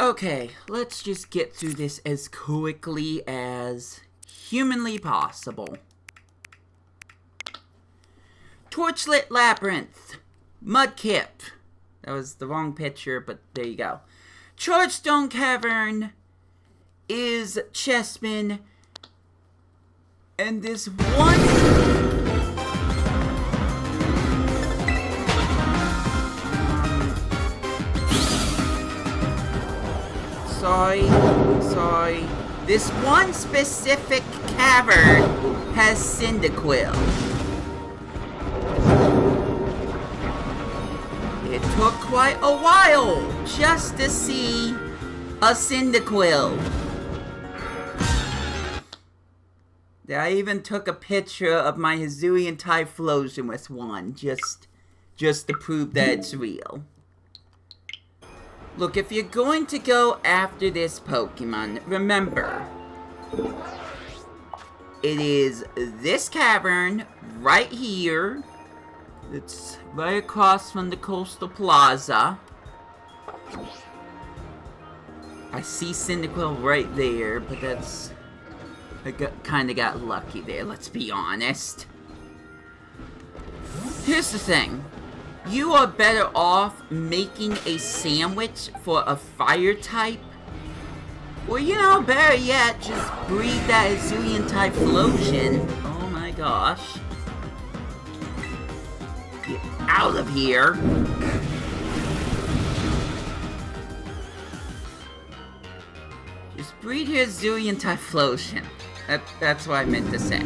Okay, let's just get through this as quickly as humanly possible. Torchlit Labyrinth. Mudkip. That was the wrong picture, but there you go. Chargestone Cavern is Chessman. And this one... Sorry. This one specific cavern has Cyndaquil. It took quite a while just to see a Cyndaquil. I even took a picture of my Hisuian Typhlosion with one, just to prove that it's real. Look, if you're going to go after this Pokemon, remember, it is this cavern right here. It's right across from the Coastal Plaza. I see Cyndaquil right there, but that's... I kinda got lucky there, let's be honest. Here's the thing. You are better off making a sandwich for a fire type. Or, you know, better yet, just breed that Hisuian Typhlosion. Oh my gosh. Get out of here. Just breed your Hisuian Typhlosion. That's what I meant to say.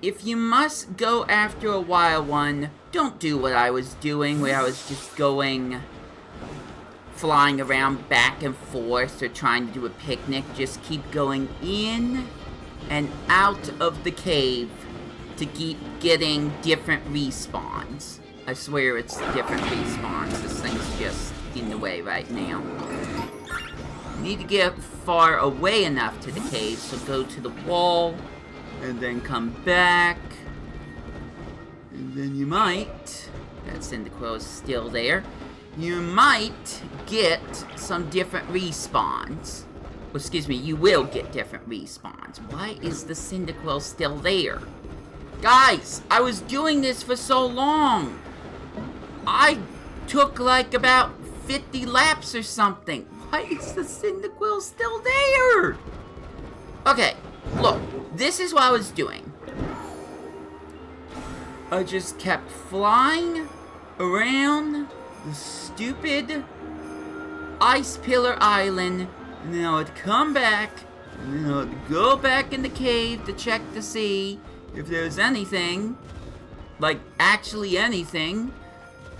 If you must go after a wild one, don't do what I was doing, where I was just flying around back and forth, or trying to do a picnic. Just keep going in and out of the cave to keep getting different respawns. I swear it's different respawns. This thing's just in the way right now. You need to get far away enough to the cave, so go to the wall. And then come back. And then you might... That Cyndaquil is still there. You might get some different respawns. Well, excuse me, you will get different respawns. Why is the Cyndaquil still there? Guys, I was doing this for so long. I took like about 50 laps or something. Why is the Cyndaquil still there? Okay, look. This is what I was doing. I just kept flying around the stupid Ice Pillar Island, and then I would come back, and then I would go back in the cave to check to see if there's anything, like actually anything.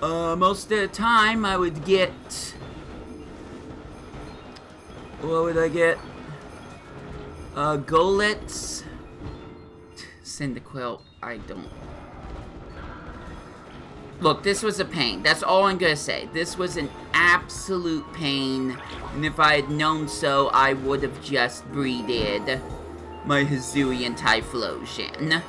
Most of the time I would get... What would I get? Golets. Cyndaquil, I don't... Look, this was a pain. That's all I'm gonna say. This was an absolute pain. And if I had known so, I would have just breeded my Hisuian Typhlosion.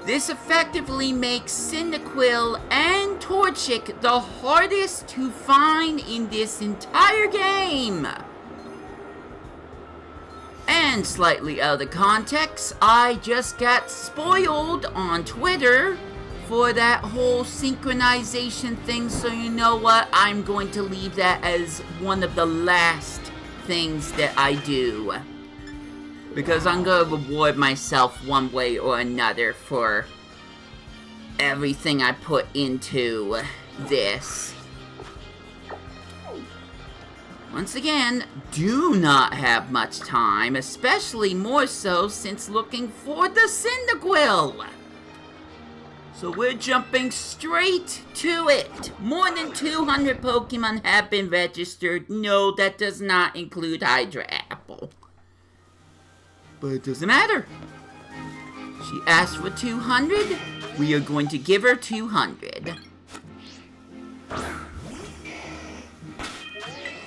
This effectively makes Cyndaquil and Torchic the hardest to find in this entire game. And slightly out of context, I just got spoiled on Twitter for that whole synchronization thing, so you know what? I'm going to leave that as one of the last things that I do. Because I'm going to reward myself one way or another for everything I put into this. Once again, do not have much time, especially more so since looking for the Cyndaquil. So we're jumping straight to it. More than 200 Pokemon have been registered. No, that does not include Hydra Apple. But it doesn't matter. She asked for 200. We are going to give her 200.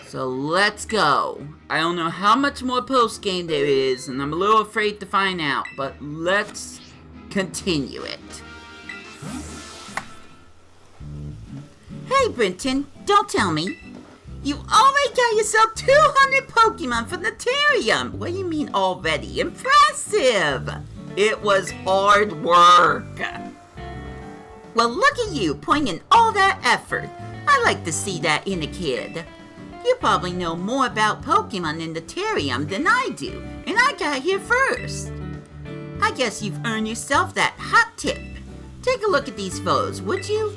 So let's go. I don't know how much more post-game there is, and I'm a little afraid to find out, but let's continue it. Hey, Brenton, don't tell me. You already got yourself 200 Pokemon from the Terrarium. What do you mean already? Impressive! It was hard work. Well, look at you, putting in all that effort. I like to see that in a kid. You probably know more about Pokemon in the Terrarium than I do, and I got here first. I guess you've earned yourself that hot tip. Take a look at these photos, would you?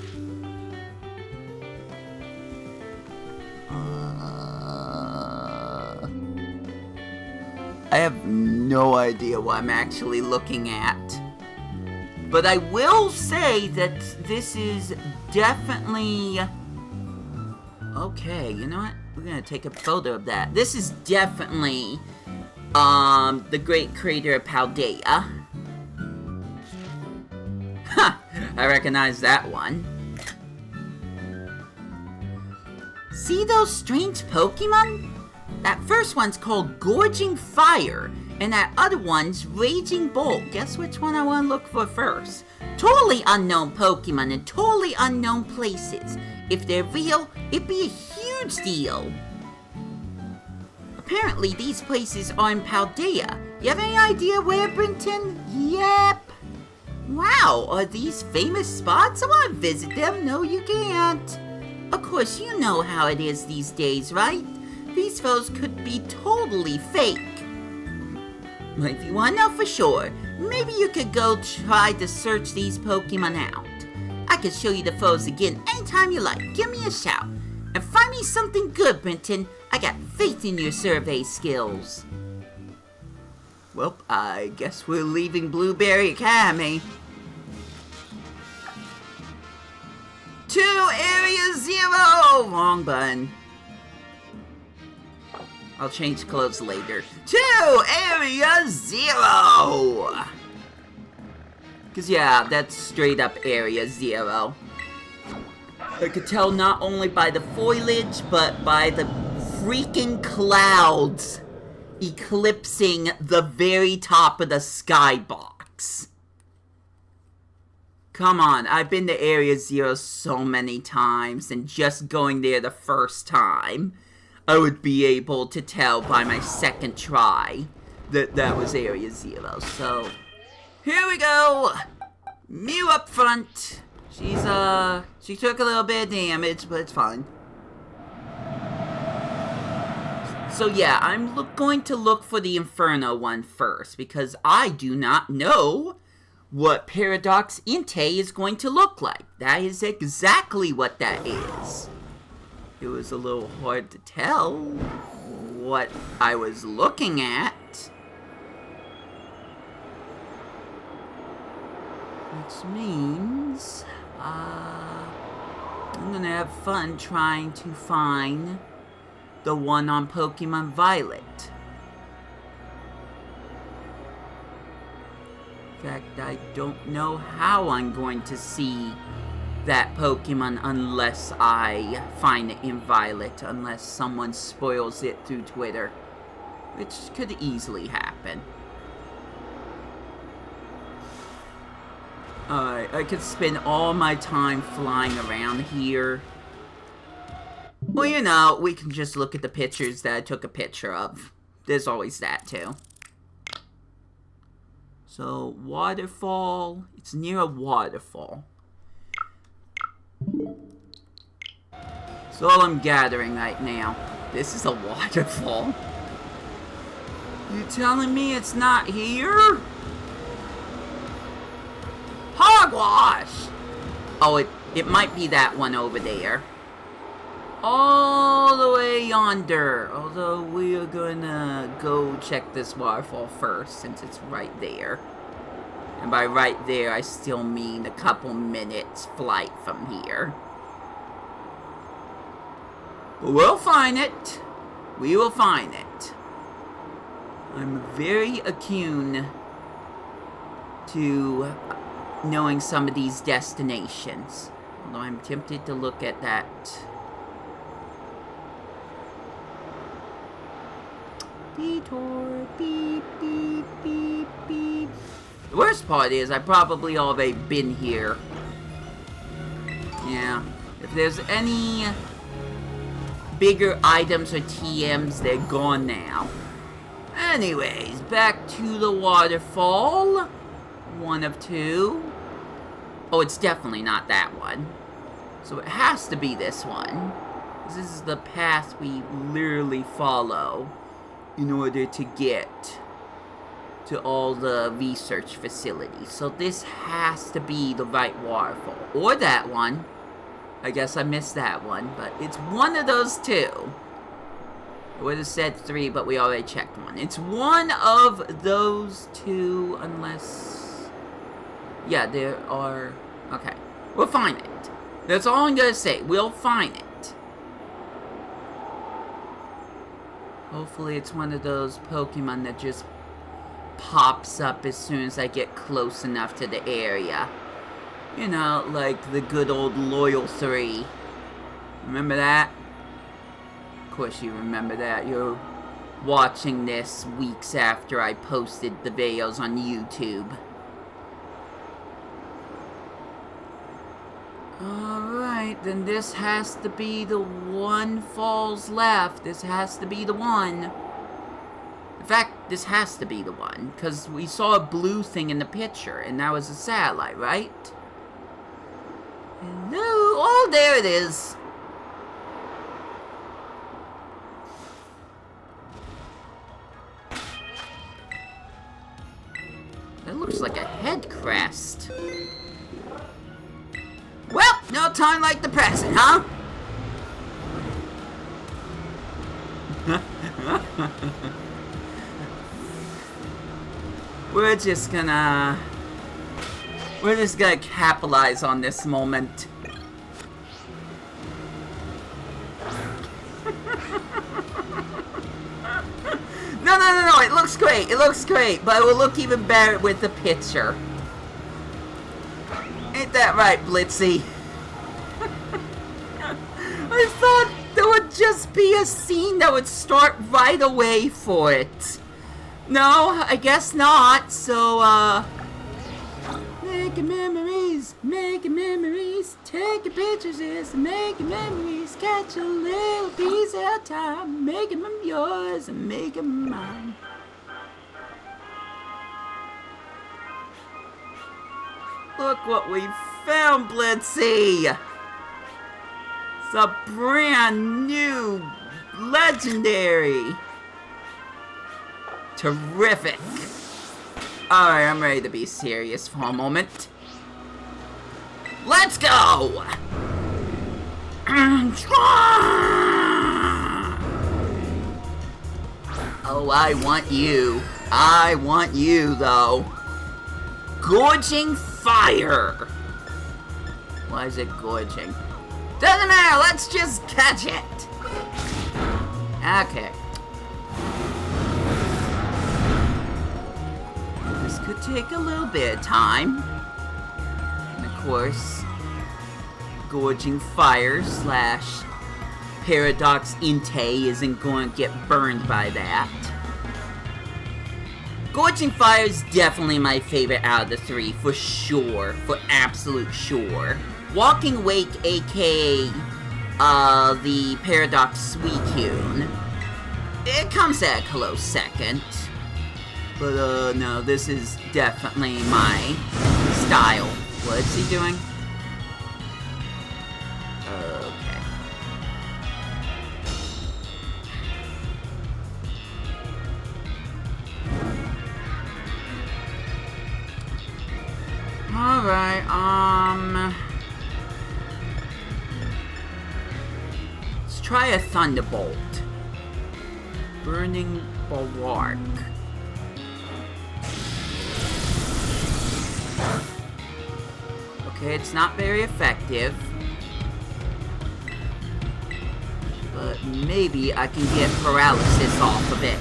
I have no idea what I'm actually looking at. But I will say that this is definitely... Okay, you know what? We're gonna take a photo of that. This is definitely, the Great Crater of Paldea. Ha! I recognize that one. See those strange Pokemon? That first one's called Gorging Fire, and that other one's Raging Bolt. Guess which one I want to look for first? Totally unknown Pokemon in totally unknown places. If they're real, it'd be a huge deal. Apparently, these places are in Paldea. You have any idea where, Brenton? Yep. Wow, are these famous spots? I want to visit them. No, you can't. Of course, you know how it is these days, right? These photos could be totally fake. But if you want to know for sure, maybe you could go try to search these Pokemon out. I can show you the photos again anytime you like. Give me a shout. And find me something good, Brenton. I got faith in your survey skills. Well, I guess we're leaving Blueberry Academy. To Area 0! Wrong button. I'll change clothes later. To Area 0! Because, yeah, that's straight up Area 0. I could tell not only by the foliage, but by the freaking clouds eclipsing the very top of the skybox. Come on, I've been to Area 0 so many times, and just going there the first time, I would be able to tell by my second try that that was Area 0. So, here we go! Mew up front. She took a little bit of damage, but it's fine. So yeah, I'm going to look for the Inferno one first, because I do not know what Paradox Entei is going to look like. That is exactly what that is. It was a little hard to tell what I was looking at. Which means, I'm gonna have fun trying to find the one on Pokemon Violet. In fact, I don't know how I'm going to see that Pokemon unless I find it in Violet, unless someone spoils it through Twitter, which could easily happen. Alright, I could spend all my time flying around here. Well, you know, we can just look at the pictures that I took a picture of. There's always that, too. So, waterfall. It's near a waterfall. That's all I'm gathering right now. This is a waterfall. You telling me it's not here? Hogwash! Oh, it might be that one over there. All the way yonder. Although we are gonna go check this waterfall first, since it's right there. And by right there, I still mean a couple minutes flight from here. But we'll find it. We will find it. I'm very attuned to knowing some of these destinations. Although I'm tempted to look at that. Detour, beep, beep, beep, beep. The worst part is I've probably already been here. Yeah, If there's any bigger items or TMs, they're gone now. Anyways, back to the waterfall. One of two. Oh, it's definitely not that one. So it has to be this one. This is the path we literally follow in order to get to all the research facilities. So this has to be the right waterfall. Or that one. I guess I missed that one, but it's one of those two. I would have said 3, but we already checked one. It's one of those two, unless... Yeah, there are... Okay. We'll find it. That's all I'm gonna say. We'll find it. Hopefully it's one of those Pokemon that just pops up as soon as I get close enough to the area. You know, like the good old Loyal 3. Remember that? Of course you remember that. You're watching this weeks after I posted the videos on YouTube. Alright, then this has to be the one falls left. This has to be the one. In fact, this has to be the one, because we saw a blue thing in the picture, and that was a satellite, right? Hello? Oh, there it is. That looks like a head crest. Well, no time like the present, huh? We're just gonna capitalize on this moment. No, it looks great, but it will look even better with the picture. Ain't that right, Blitzy? I thought there would just be a scene that would start right away for it. No, I guess not, so, making memories, taking pictures is making memories, catch a little piece at a time, making them yours and making them mine. Look what we found, Blitzy! It's a brand new legendary. Terrific. Alright, I'm ready to be serious for a moment. Let's go! Oh, I want you. I want you, though. Gorging fire. Why is it gorging? Doesn't matter, let's just catch it. Okay. This could take a little bit of time. And of course, gorging fire / Paradox Inte isn't going to get burned by that. Gorging Fire is definitely my favorite out of the 3, for sure. For absolute sure. Walking Wake, aka the Paradox Suicune, it comes at a close second. But no, this is definitely my style. What is he doing? Okay. Alright, let's try a Thunderbolt. Burning Bulwark. Okay, it's not very effective. But maybe I can get paralysis off of it.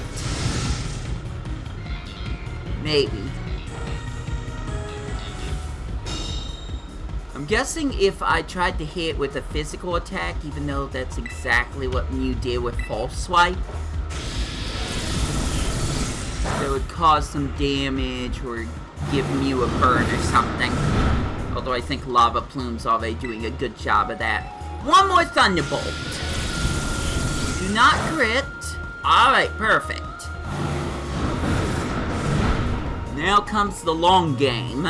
Maybe. I'm guessing if I tried to hit with a physical attack, even though that's exactly what Mew did with False Swipe, that would cause some damage or give Mew a burn or something. Although I think Lava Plume's already doing a good job of that. One more Thunderbolt. Do not crit. Alright, perfect. Now comes the long game.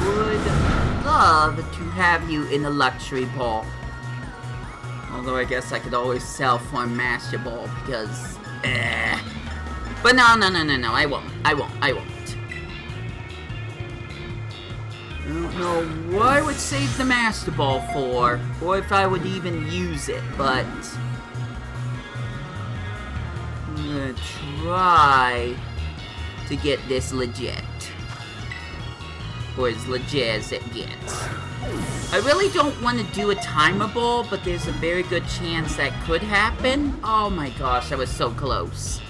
Would love to have you in the luxury ball. Although I guess I could always sell for a master ball because... But no, I won't. I don't know what I would save the master ball for, or if I would even use it, but... I'm gonna try to get this legit. Or as legit as it gets. I really don't want to do a timer ball, but there's a very good chance that could happen. Oh my gosh, I was so close.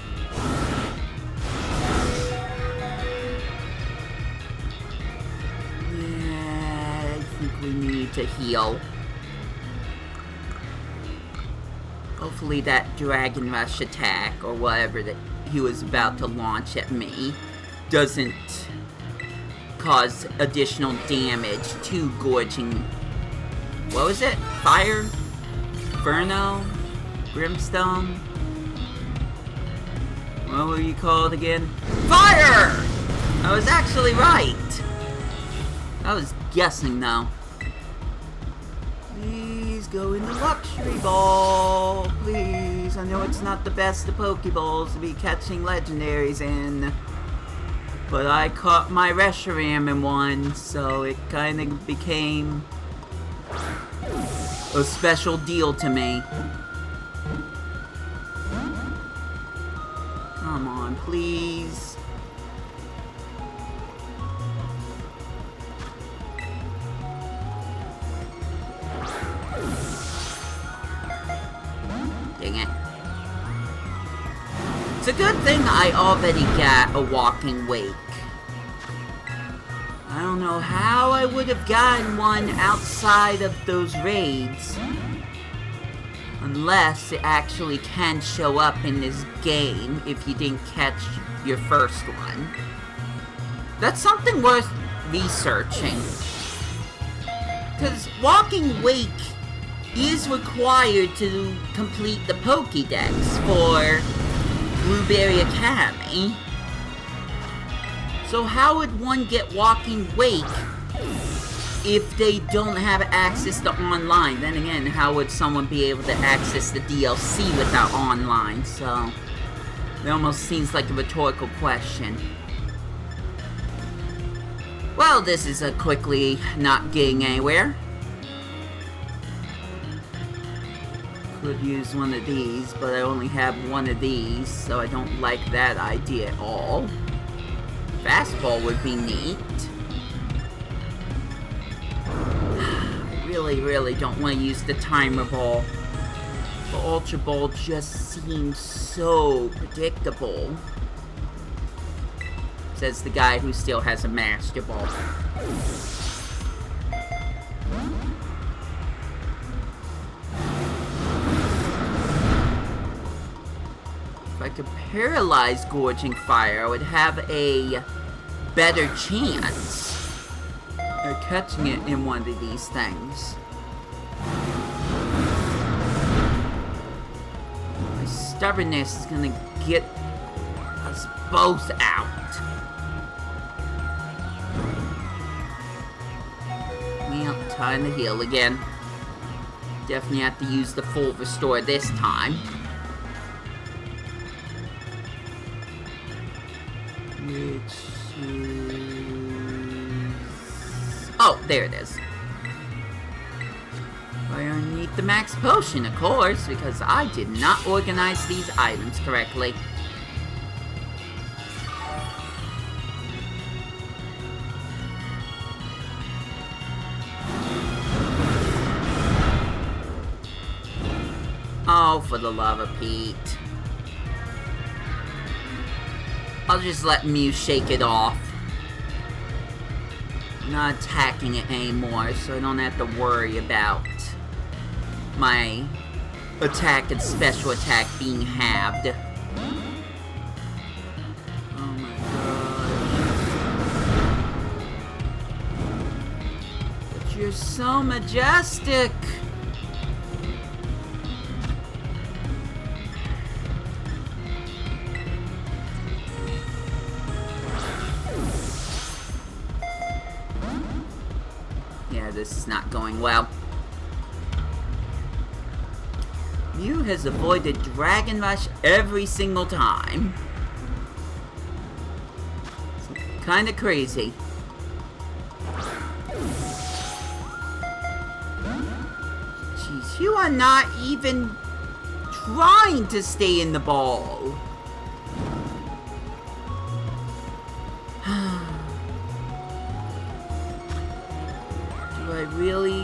Yeah, I think we need to heal. Hopefully that Dragon Rush attack, or whatever that he was about to launch at me, doesn't cause additional damage to Gorging... What was it? Fire? Inferno? Brimstone? What were you called again? Fire! I was actually right! I was guessing though. Please go in the luxury ball. Please. I know it's not the best of Pokeballs to be catching legendaries in. But I caught my Reshiram in one, so it kind of became a special deal to me. Come on, please. Dang it. It's a good thing I already got a walking wake. I don't know how I would have gotten one outside of those raids. Unless it actually can show up in this game if you didn't catch your first one. That's something worth researching. Because walking wake is required to complete the Pokédex for Blueberry Academy. So how would one get walking wake if they don't have access to online? Then again, how would someone be able to access the DLC without online? So it almost seems like a rhetorical question. Well, this is a quickly not getting anywhere. Could use one of these, but I only have one of these, so I don't like that idea at all. Fastball would be neat. I really don't want to use the timer ball. The Ultra Ball just seems so predictable. Says the guy who still has a Master Ball. If I could paralyze Gorging Fire, I would have a better chance of catching it in one of these things. My stubbornness is gonna get us both out. Well, time to heal again. Definitely have to use the full restore this time. Which is... Oh, there it is. I need the max potion, of course, because I did not organize these items correctly. Oh, for the love of Pete. I'll just let Mew shake it off. I'm not attacking it anymore, so I don't have to worry about my attack and special attack being halved. Oh my You're so majestic. Yeah, this is not going well. Mew has avoided Dragon Rush every single time. It's kinda crazy. Jeez, you are not even trying to stay in the ball. Do I really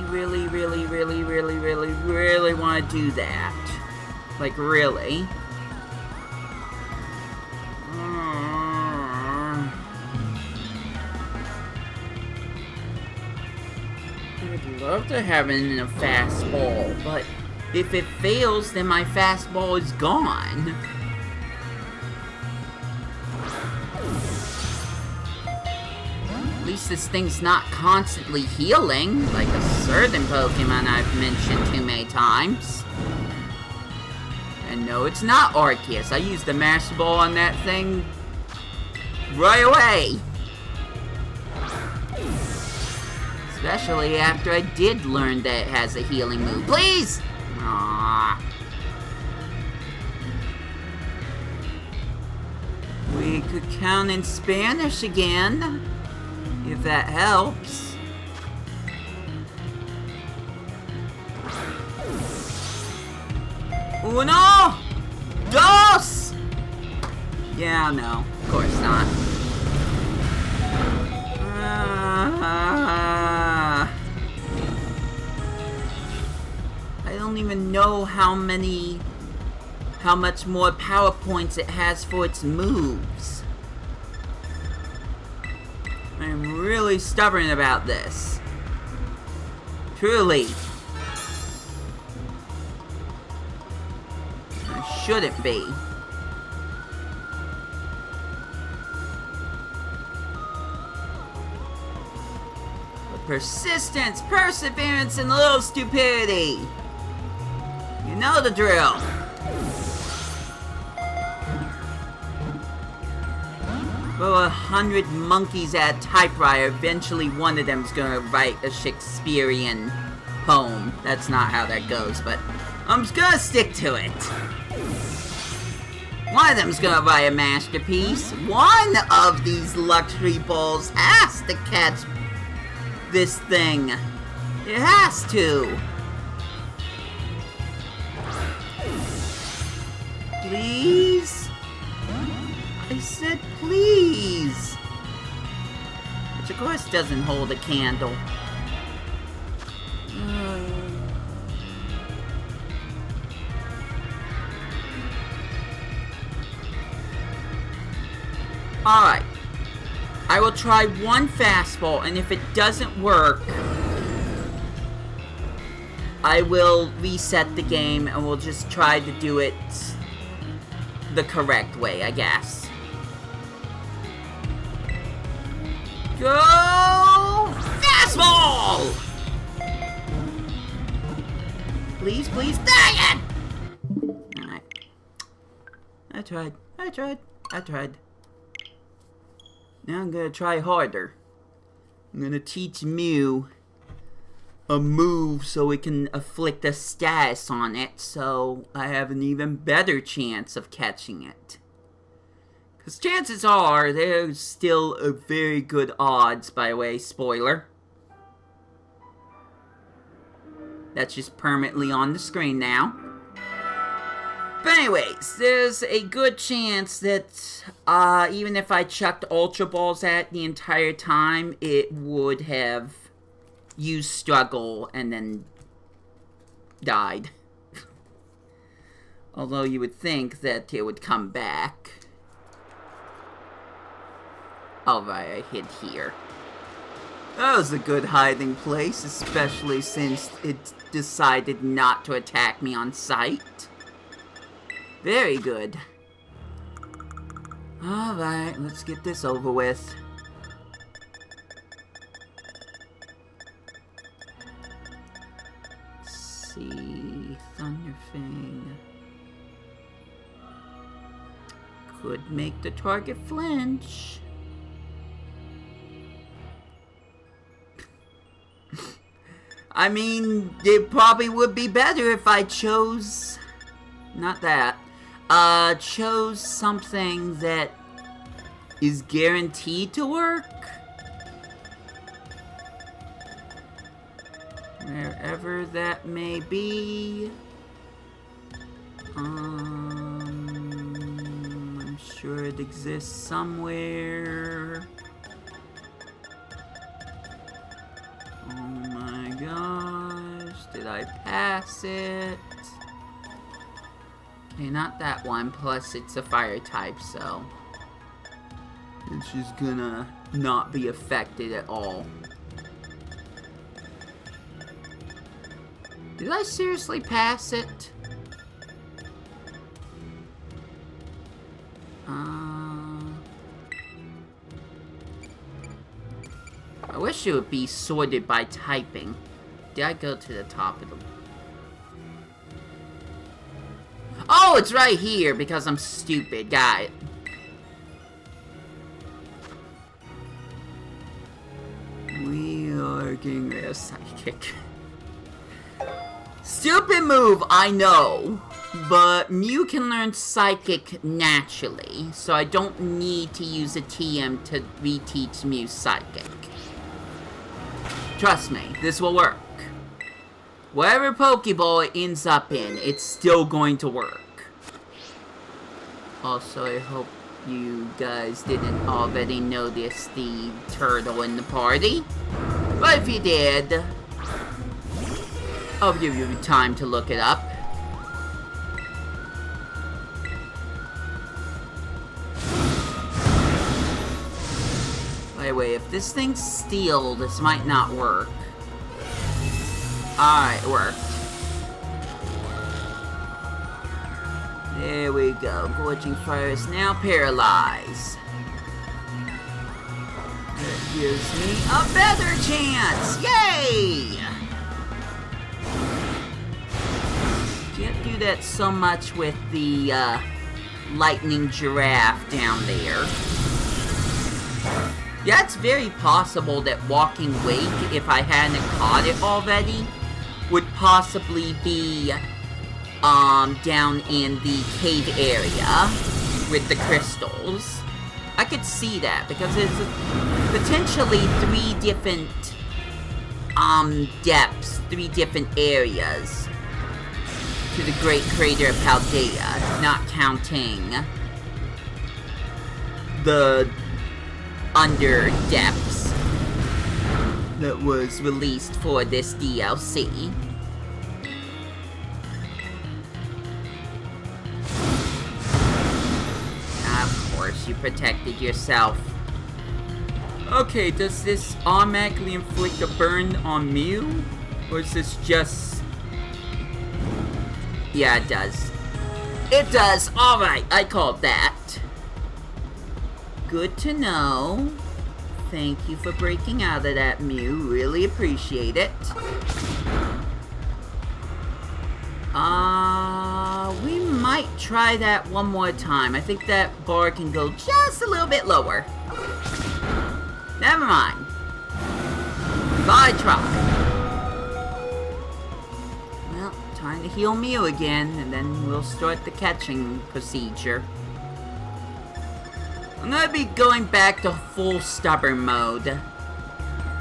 want to do that? Like, really? I'd love to have it in a fastball, but if it fails, then my fastball is gone. At least this thing's not constantly healing, like a certain Pokemon I've mentioned too many times. And no, it's not Arceus. I used the Master Ball on that thing right away. Especially after I did learn that it has a healing move. Please! Aww. We could count in Spanish again, if that helps. Uno! Dos! Yeah, no, of course not. I don't even know how much more power points it has for its moves. I'm really stubborn about this. Truly. I shouldn't be. But persistence, perseverance, and a little stupidity. You know the drill. Well, 100 monkeys at a typewriter, eventually one of them's gonna write a Shakespearean poem. That's not how that goes, but I'm just gonna stick to it. One of them's gonna write a masterpiece. One of these luxury balls has to catch this thing. It has to. Please? I said please. Which of course doesn't hold a candle. Alright. I will try one fastball, and if it doesn't work, I will reset the game and we'll just try to do it the correct way, I guess. Go! Fastball! Please, please, dang it! Alright. I tried. Now I'm gonna try harder. I'm gonna teach Mew a move so it can afflict a status on it, so I have an even better chance of catching it. Because chances are, there's still a very good odds, by the way, spoiler. That's just permanently on the screen now. But anyways, there's a good chance that even if I chucked Ultra Balls at the entire time, it would have used Struggle and then died. Although you would think that it would come back. Alright, I hid here. That was a good hiding place, especially since it decided not to attack me on sight. Very good. Alright, let's get this over with. Could make the target flinch. I mean, it probably would be better if I chose... Not that. Chose something that is guaranteed to work. Wherever that may be. I'm sure it exists somewhere. Oh my gosh, did I pass it? Okay, not that one, plus it's a fire type, so it's just gonna not be affected at all. Did I seriously pass it? I wish it would be sorted by typing. Did I go to the top of the... Oh, it's right here because I'm stupid. Got it. We are getting a psychic. Stupid move, I know. But Mew can learn Psychic naturally, so I don't need to use a TM to reteach Mew Psychic. Trust me, this will work. Whatever Pokeball it ends up in, it's still going to work. Also, I hope you guys didn't already notice the turtle in the party. But if you did, I'll give you time to look it up. By the way, if this thing's steel, this might not work. Alright, it worked. There we go. Gorging Fire is now paralyzed. That gives me a better chance! Yay! Can't do that so much with the lightning giraffe down there. Yeah, it's very possible that Walking Wake, if I hadn't caught it already, would possibly be down in the cave area with the crystals. I could see that because there's potentially 3 different depths, 3 different areas to the Great Crater of Paldea, not counting the under depths that was released for this DLC. Of course, you protected yourself. Okay, does this automatically inflict a burn on Mew? Or is this just... Yeah, it does. It does! Alright, I called that. Good to know. Thank you for breaking out of that, Mew. Really appreciate it. We might try that one more time. I think that bar can go just a little bit lower. Never mind. I try. Well, time to heal Mew again, and then we'll start the catching procedure. I'm gonna be going back to full stubborn mode.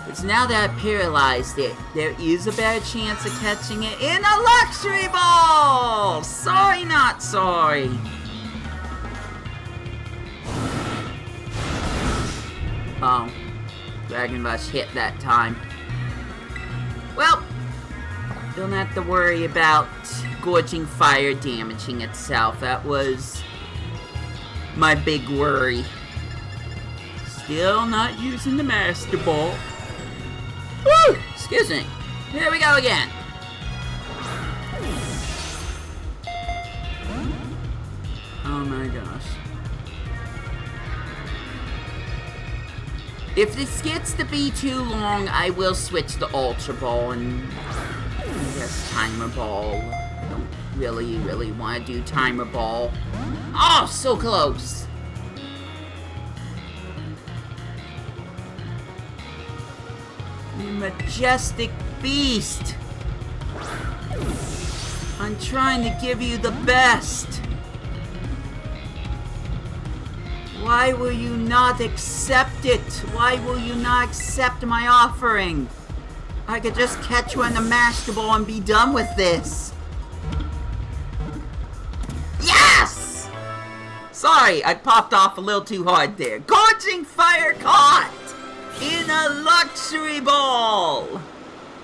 Because now that I paralyzed it, there is a better chance of catching it in a luxury ball! Sorry, not sorry. Oh. Dragon Rush hit that time. Well, don't have to worry about Gorging Fire damaging itself. That was my big worry. Still not using the Master Ball. Woo! Excuse me. Here we go again. Oh my gosh. If this gets to be too long, I will switch to Ultra Ball and I guess Timer Ball. I don't really want to do Timer Ball. Oh, so close. You majestic beast! I'm trying to give you the best! Why will you not accept it? Why will you not accept my offering? I could just catch you in the Master Ball and be done with this. Yes! Sorry, I popped off a little too hard there. Gorging Fire caught in a luxury ball.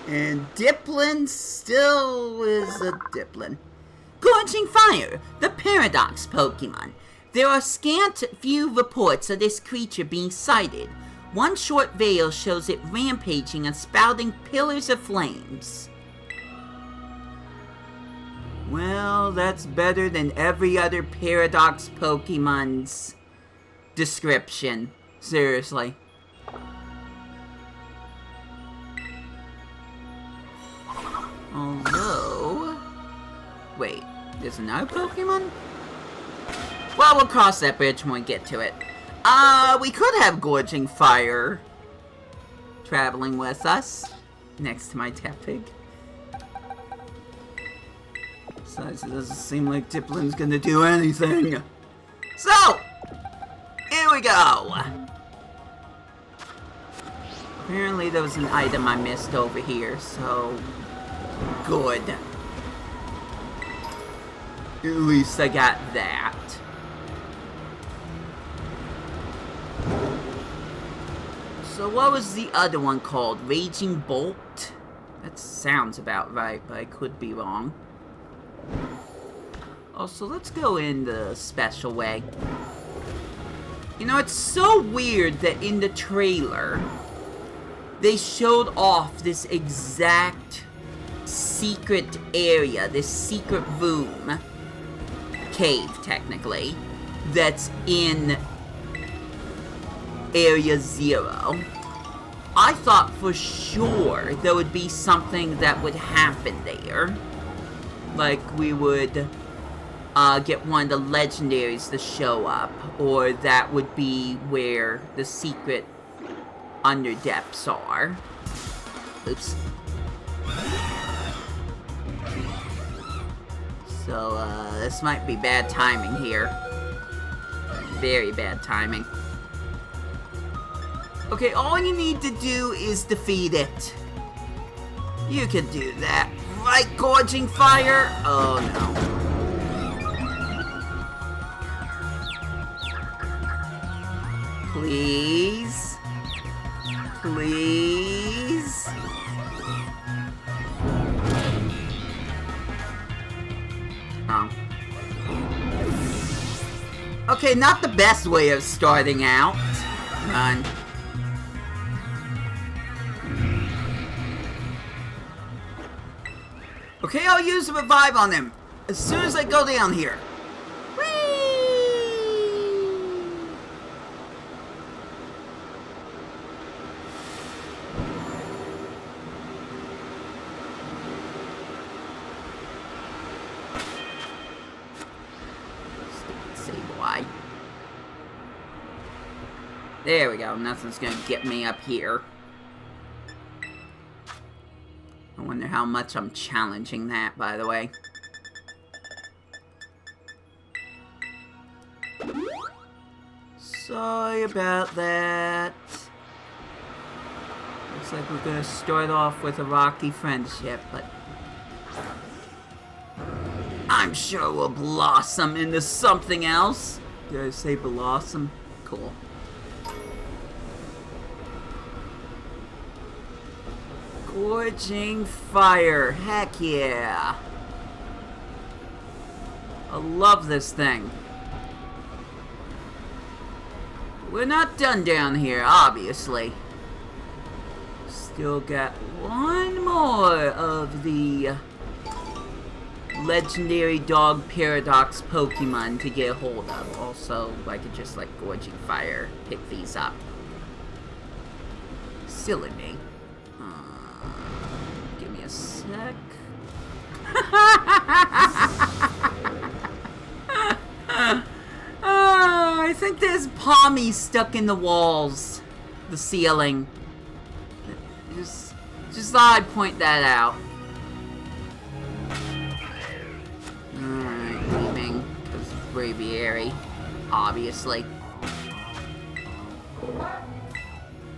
And Diplin still is a Diplin. Gorging Fire, the Paradox Pokemon. There are scant few reports of this creature being sighted. One short veil shows it rampaging and spouting pillars of flames. Well, that's better than every other Paradox Pokemon's description. Seriously. Although... Wait, there's another Pokemon? Well, we'll cross that bridge when we get to it. We could have Gorging Fire traveling with us next to my Tepig. Besides, it doesn't seem like Diplin's gonna do anything. So, here we go. Apparently there was an item I missed over here, so good. At least I got that. So what was the other one called? Raging Bolt? That sounds about right, but I could be wrong. Also, let's go in the special way. You know, it's so weird that in the trailer, they showed off this exact secret area, this secret room, cave, technically, that's in Area 0. I thought for sure there would be something that would happen there. Like we would get one of the legendaries to show up, or that would be where the secret underdepths are. Oops. So, this might be bad timing here. Very bad timing. Okay, all you need to do is defeat it. You can do that. Right, Gorging Fire? Oh, no. Please? Please? Oh. Okay, not the best way of starting out. Run. Okay, I'll use a revive on him as soon as I go down here. Whee! Stupid Sableye. There we go. Nothing's gonna get me up here. I wonder how much I'm challenging that, by the way. Sorry about that. Looks like we're gonna start off with a rocky friendship, but I'm sure we'll blossom into something else. Did I say blossom? Cool. Gorging Fire, heck yeah. I love this thing. We're not done down here, obviously. Still got one more of the legendary dog paradox Pokemon to get a hold of. Also, I could just, like, Gorging Fire, pick these up. Silly me. Give me a sec. I think there's Pommy stuck in the walls. The ceiling. Just thought I'd point that out. Alright, leaving. Because it's braviary, obviously.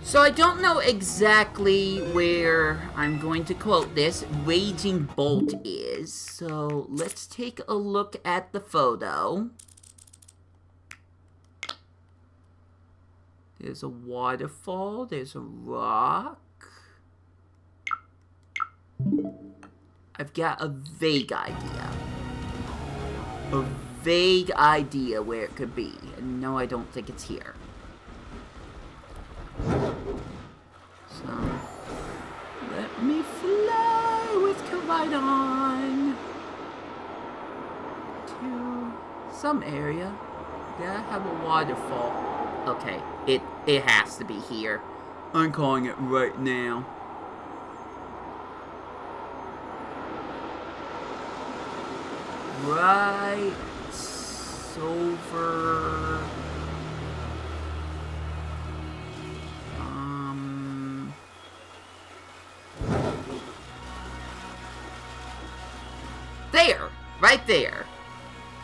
So I don't know exactly where I'm going to quote this Raging Bolt is. So let's take a look at the photo. There's a waterfall, there's a rock. I've got a vague idea. A vague idea where it could be. And no, I don't think it's here. So, let me fly with Koridon to some area that have a waterfall. Okay, it has to be here. I'm calling it right now. Right over. There! Right there!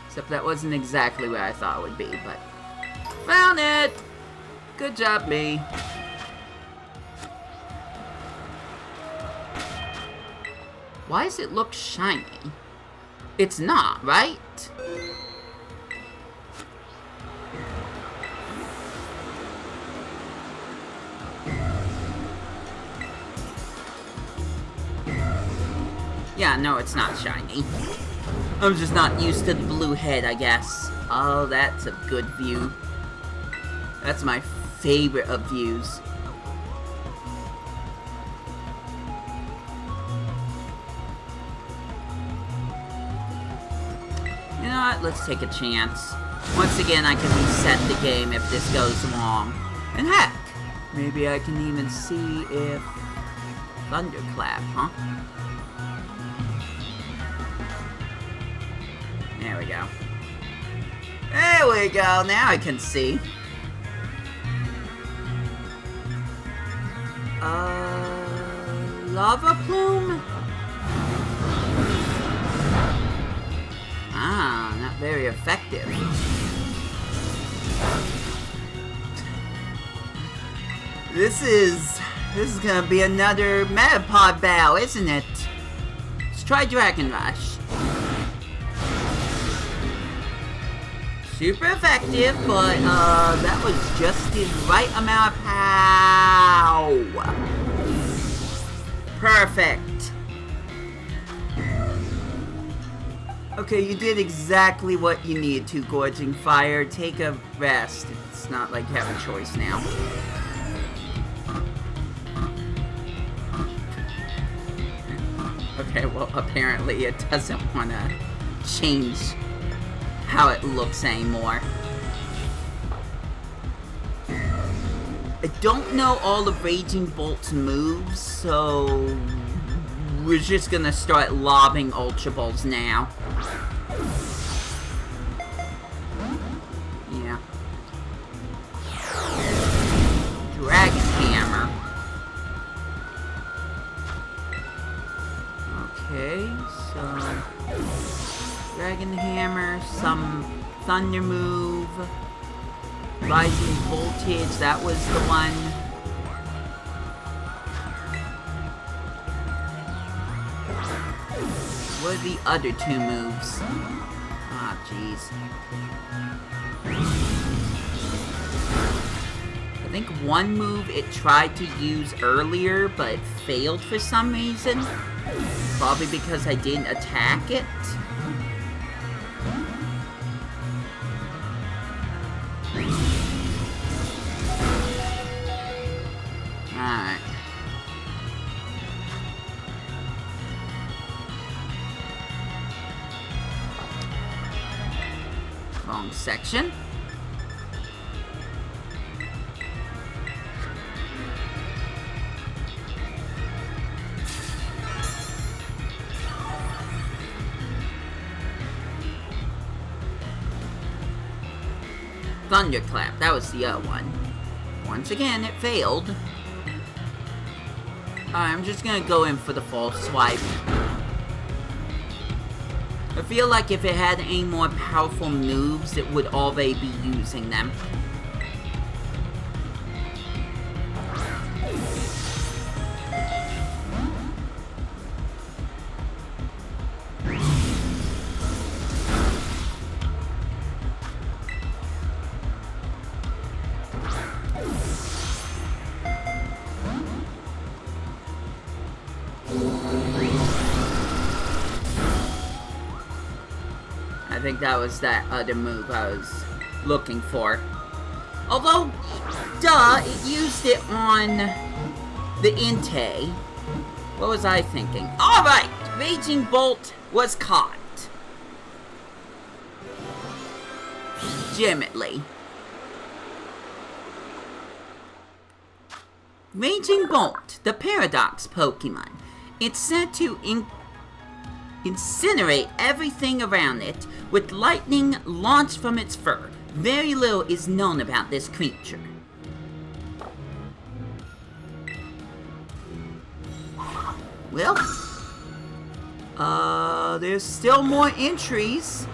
Except that wasn't exactly where I thought it would be, but... Found it! Good job, me. Why does it look shiny? It's not, right? Yeah, no, it's not shiny. I'm just not used to the blue head, I guess. Oh, that's a good view. That's my favorite of views. You know what? Let's take a chance. Once again, I can reset the game if this goes wrong. And heck, maybe I can even see if... Thunderclap, huh? There we go. There we go, now I can see. Lava plume? Ah, not very effective. This is gonna be another Metapod battle, isn't it? Let's try Dragon Rush. Super effective, but that was just the right amount of pow. Perfect. Okay, you did exactly what you needed to, Gorging Fire. Take a rest. It's not like you have a choice now. Okay, well, apparently it doesn't want to change how it looks anymore. I don't know all of Raging Bolt's moves, so we're just gonna start lobbing Ultra Balls now. Yeah. Dragon Hammer. Okay, so Dragon Hammer, some Thunder move, Rising Voltage, that was the one. What are the other two moves? Ah, jeez. I think one move it tried to use earlier, but it failed for some reason. Probably because I didn't attack it. Alright. Wrong section. Thunderclap, that was the other one. Once again, it failed. I'm just gonna go in for the false swipe. I feel like if it had any more powerful moves, it would already be using them. I think that was that other move I was looking for. Although, duh, it used it on the Inte. What was I thinking? Alright! Raging Bolt was caught. Legitimately. Raging Bolt, the Paradox Pokemon. It's said to incinerate everything around it with lightning launched from its fur. Very little is known about this creature. Well, there's still more entries,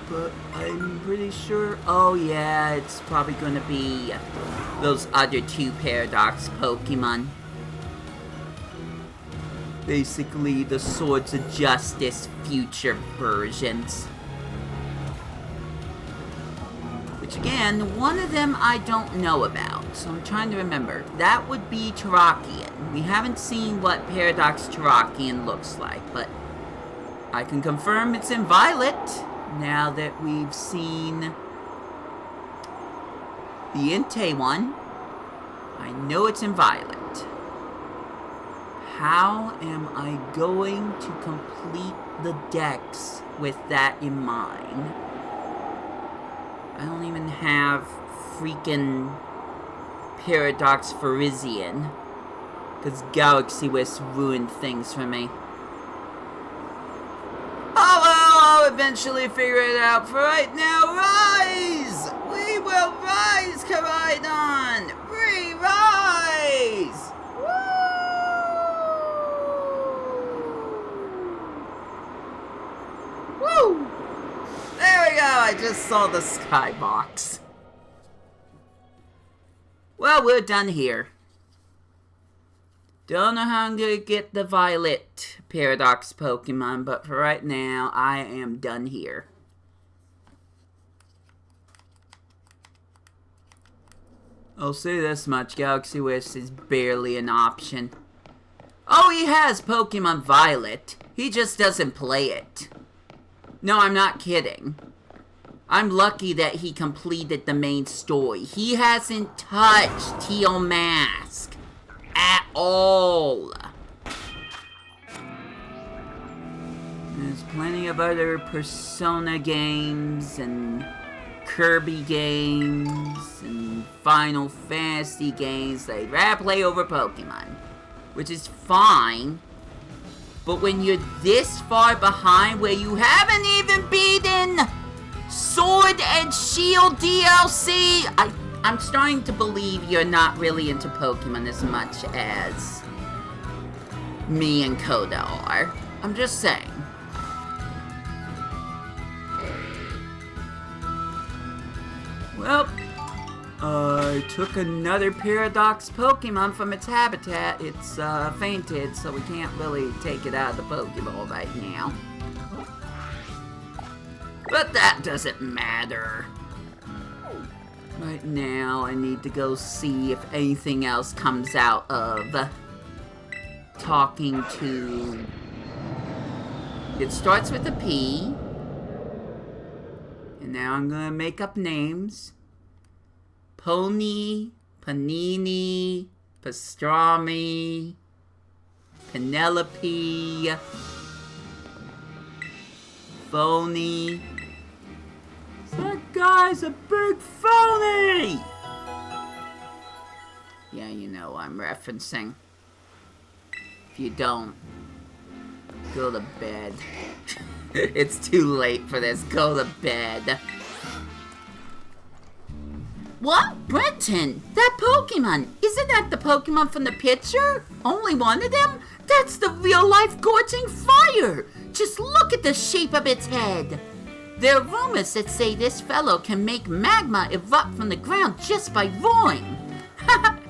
but I'm pretty sure, oh yeah, it's probably gonna be those other two Paradox Pokemon. Basically, the Swords of Justice future versions. Which again, one of them I don't know about, so I'm trying to remember. That would be Terrakion. We haven't seen what Paradox Terrakion looks like, but I can confirm it's in Violet, now that we've seen the Entei one. I know it's in Violet. How am I going to complete the decks with that in mind? I don't even have freaking Paradox Phrygian, because Galaxy Wisp ruined things for me. Oh well, I'll eventually figure it out. For right now, rise! We will rise, Koraidon! We rise! Woo! There we go, I just saw the skybox. Well, we're done here. Don't know how I'm gonna get the Violet Paradox Pokemon, but for right now, I am done here. I'll say this much, Galaxy Wisp is barely an option. Oh, he has Pokemon Violet. He just doesn't play it. No, I'm not kidding. I'm lucky that he completed the main story. He hasn't touched Teal Mask at all. There's plenty of other Persona games and Kirby games and Final Fantasy games that I'd rather play over Pokemon, which is fine. But when you're this far behind, where you haven't even beaten Sword and Shield DLC, I'm starting to believe you're not really into Pokemon as much as me and Koda are. I'm just saying. Well, I took another Paradox Pokemon from its habitat. It's fainted, so we can't really take it out of the Pokeball right now. But that doesn't matter. Right now, I need to go see if anything else comes out of talking to... It starts with a P. And now I'm gonna make up names. Pony, Panini, Pastrami, Penelope, Phony. That guy's a big phony! Yeah, you know what I'm referencing. If you don't, go to bed. It's too late for this. Go to bed. What? Brenton, that Pokemon, isn't that the Pokemon from the picture? Only one of them? That's the real-life Gorging Fire! Just look at the shape of its head! There are rumors that say this fellow can make magma erupt from the ground just by roaring.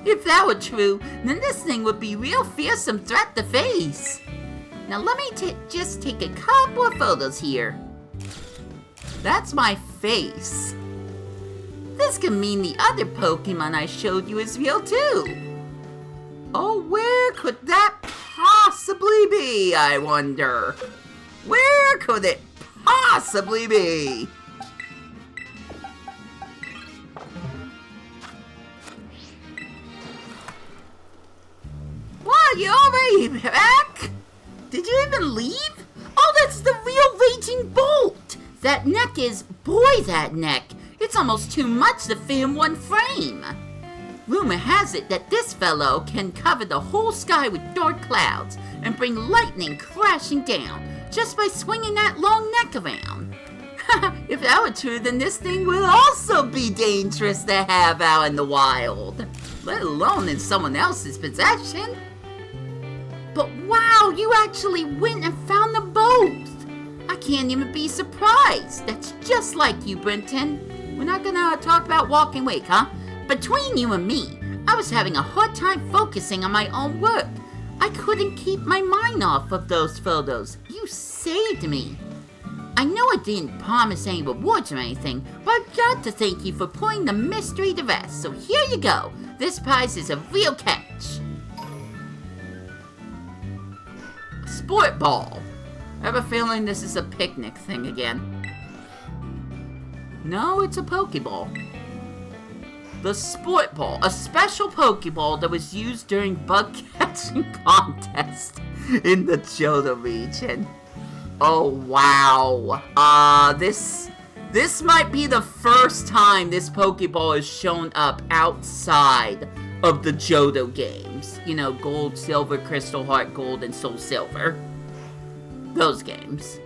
If that were true, then this thing would be a real fearsome threat to face. Now let me just take a couple of photos here. That's my face. This can mean the other Pokemon I showed you is real too. Oh, where could that possibly be, I wonder? Where could it possibly be? What, you already back? Did you even leave? Oh, that's the real Raging Bolt! That neck is, boy, that neck. It's almost too much to fit in one frame. Rumor has it that this fellow can cover the whole sky with dark clouds and bring lightning crashing down just by swinging that long neck around. If that were true, then this thing would also be dangerous to have out in the wild, let alone in someone else's possession. But wow, you actually went and found them both. I can't even be surprised. That's just like you, Brenton. We're not gonna talk about walking wake, huh? Between you and me, I was having a hard time focusing on my own work. I couldn't keep my mind off of those photos. You saved me. I know I didn't promise any rewards or anything, but I've got to thank you for putting the mystery to rest. So here you go. This prize is a real catch. Sport ball. I have a feeling this is a picnic thing again. No, it's a Pokeball. The Sport Ball, a special Pokeball that was used during bug catching contest in the Johto region. Oh wow. This might be the first time this Pokeball has shown up outside of the Johto games. You know, Gold, Silver, Crystal Heart, Gold, and Soul Silver. Those games.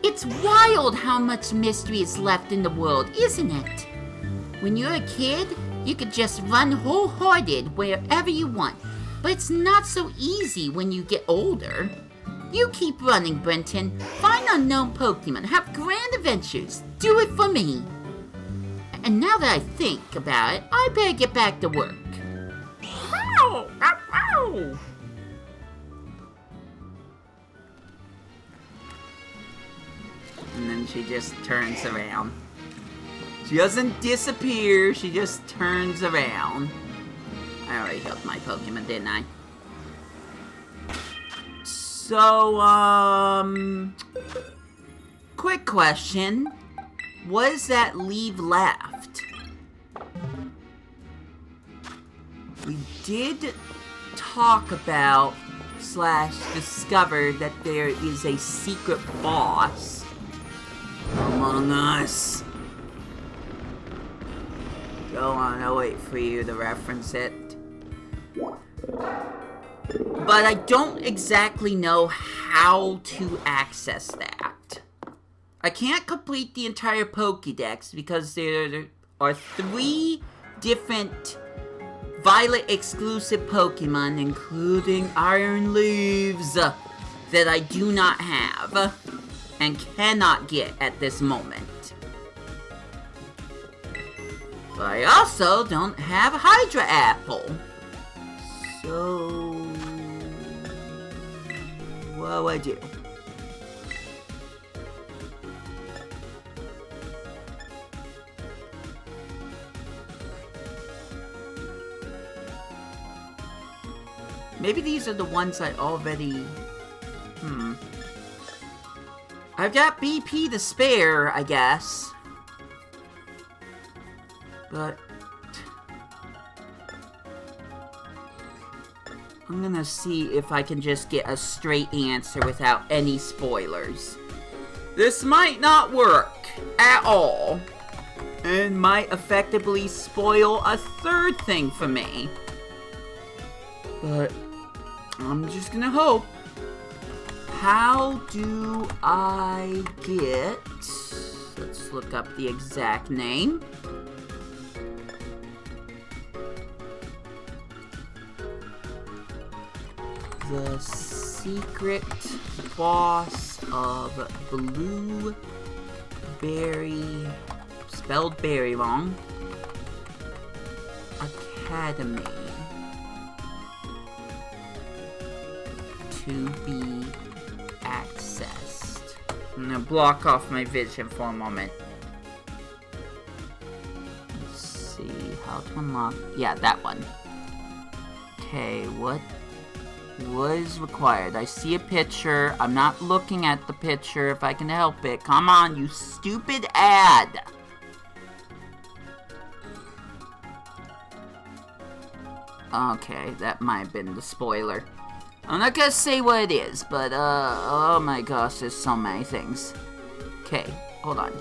It's wild how much mystery is left in the world, isn't it? When you're a kid, you could just run wholehearted wherever you want. But it's not so easy when you get older. You keep running, Brenton. Find unknown Pokemon. Have grand adventures. Do it for me. And now that I think about it, I better get back to work. Ow! Ow! Ow! And then she just turns around. She doesn't disappear, she just turns around. I already healed my Pokemon, didn't I? So, quick question. What does that leave left? We did talk about / discover that there is a secret boss among us. Go on, I'll wait for you to reference it. But I don't exactly know how to access that. I can't complete the entire Pokédex because there are 3 different Violet exclusive Pokemon, including Iron Leaves, that I do not have and cannot get at this moment. But I also don't have a Hydra Apple. So what do I do? Maybe these are the ones I already... I've got BP to spare, I guess. But... I'm gonna see if I can just get a straight answer without any spoilers. This might not work at all. And might effectively spoil a third thing for me. But... I'm just gonna hope. How do I get... Let's look up the exact name. The secret boss of Blueberry, spelled berry wrong, Academy, to be accessed. I'm gonna block off my vision for a moment. Let's see how to unlock. Yeah, that one. Okay, what was required? I see a picture. I'm not looking at the picture if I can help it. Come on, you stupid ad! Okay, that might have been the spoiler. I'm not gonna say what it is, but, oh my gosh, there's so many things. Okay, hold on.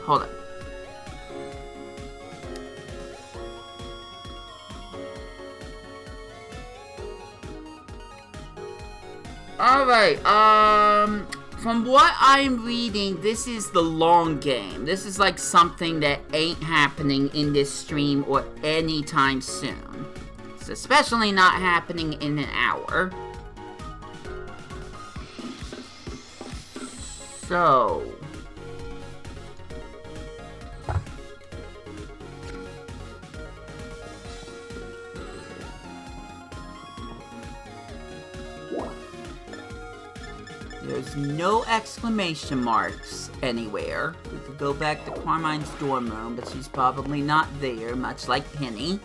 Alright, from what I'm reading, this is the long game. This is like something that ain't happening in this stream or anytime soon. It's especially not happening in an hour. So... there's no exclamation marks anywhere. We could go back to Carmine's dorm room, but she's probably not there, much like Penny.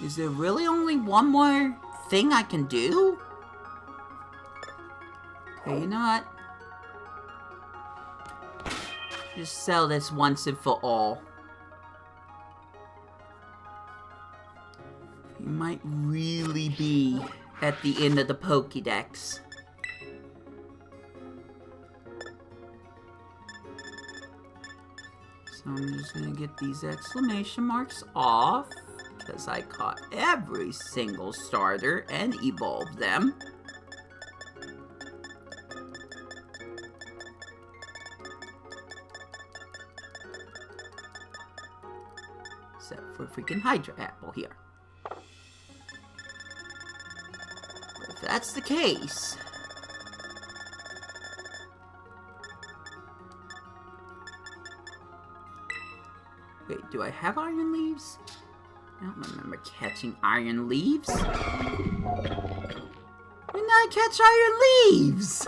Is there really only one more thing I can do? Okay, you know what? Just sell this once and for all. You might really be at the end of the Pokédex. So I'm just gonna get these exclamation marks off, because I caught every single starter and evolved them. Except for freaking Hydra Apple here. If that's the case... Wait, do I have iron leaves? I don't remember catching iron leaves. When did I catch iron leaves?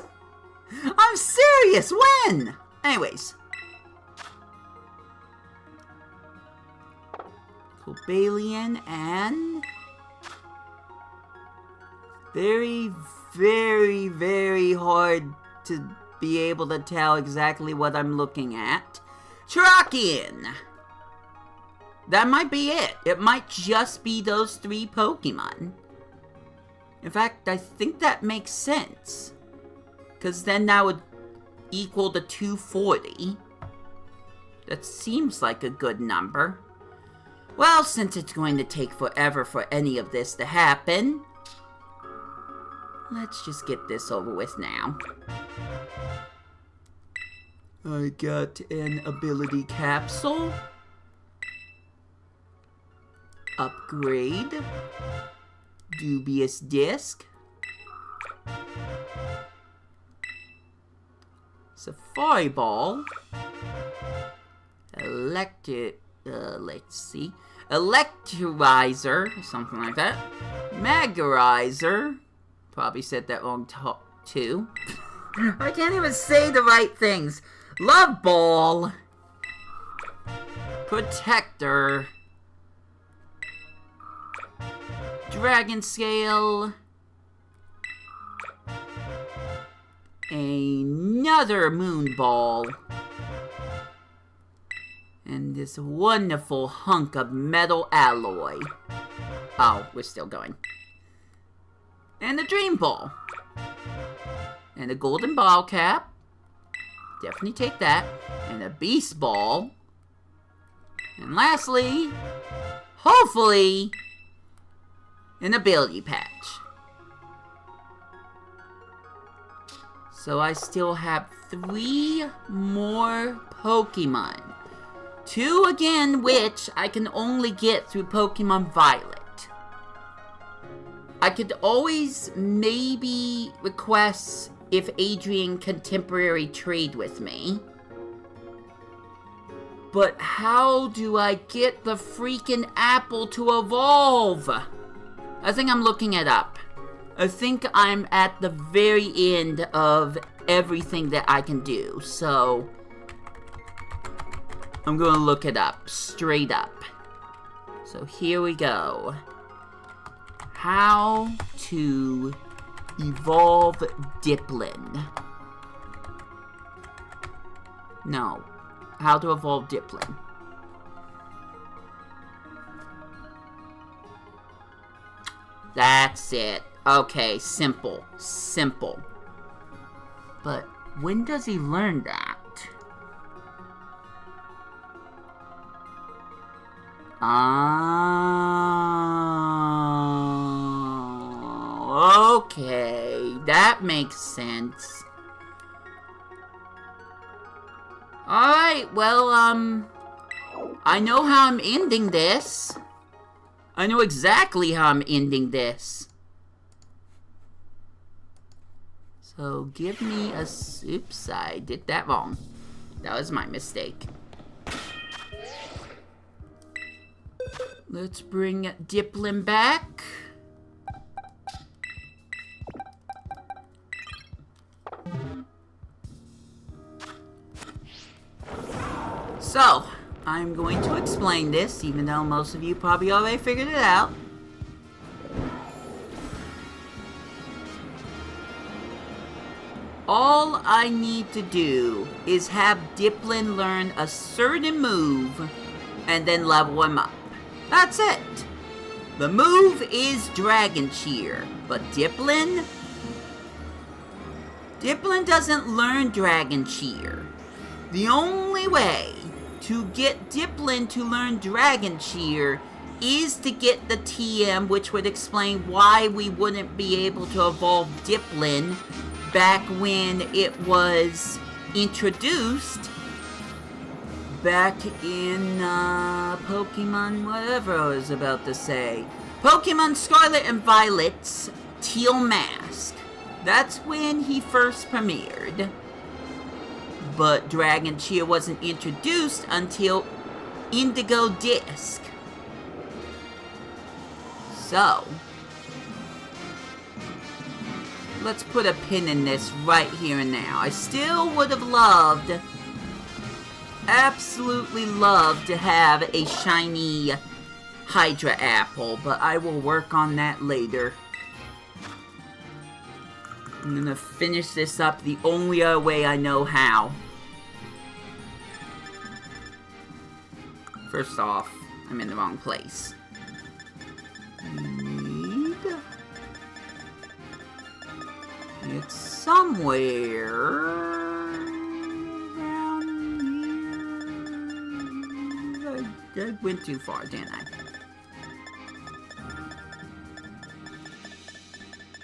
I'm serious, when? Anyways. Cobalion and... very, very, very hard to be able to tell exactly what I'm looking at. Terrakion! That might be it. It might just be those 3 Pokemon. In fact, I think that makes sense. Because then that would equal the 240. That seems like a good number. Well, since it's going to take forever for any of this to happen, let's just get this over with now. I got an ability capsule. Upgrade. Dubious disc. Safari ball. Let's see. Electrizer, something like that. Magarizer. Probably said that wrong too. I can't even say the right things. Love ball. Protector. Dragon scale. Another moon ball. And this wonderful hunk of metal alloy. Oh, we're still going. And a dream ball. And a golden ball cap. Definitely take that. And a beast ball. And lastly, hopefully, an ability patch. So I still have 3 more Pokemon. 2 again, which I can only get through Pokemon Violet. I could always maybe request if Adrian can temporary trade with me. But how do I get the freaking apple to evolve? I think I'm looking it up. I think I'm at the very end of everything that I can do, so I'm gonna look it up, straight up. So here we go. How to evolve Diplin. No. How to evolve Diplin. That's it. Okay, simple. Simple. But when does he learn that? Oh, okay. That makes sense. Alright, well, I know how I'm ending this. I know exactly how I'm ending this. So, give me a... Oops, I did that wrong. That was my mistake. Let's bring Diplin back. So, I'm going to explain this, even though most of you probably already figured it out. All I need to do is have Diplin learn a certain move and then level him up. That's it. The move is Dragon Cheer, but Diplin doesn't learn Dragon Cheer. The only way to get Diplin to learn Dragon Cheer is to get the TM, which would explain why we wouldn't be able to evolve Diplin back when it was introduced back in Pokemon whatever I was about to say. Pokemon Scarlet and Violet's Teal Mask. That's when he first premiered. But Dragon Cheer wasn't introduced until Indigo Disc. So, let's put a pin in this right here and now. I still would have loved, absolutely loved to have a shiny Hydra apple, but I will work on that later. I'm gonna finish this up the only other way I know how. First off, I'm in the wrong place. It's somewhere around here. I went too far, didn't I?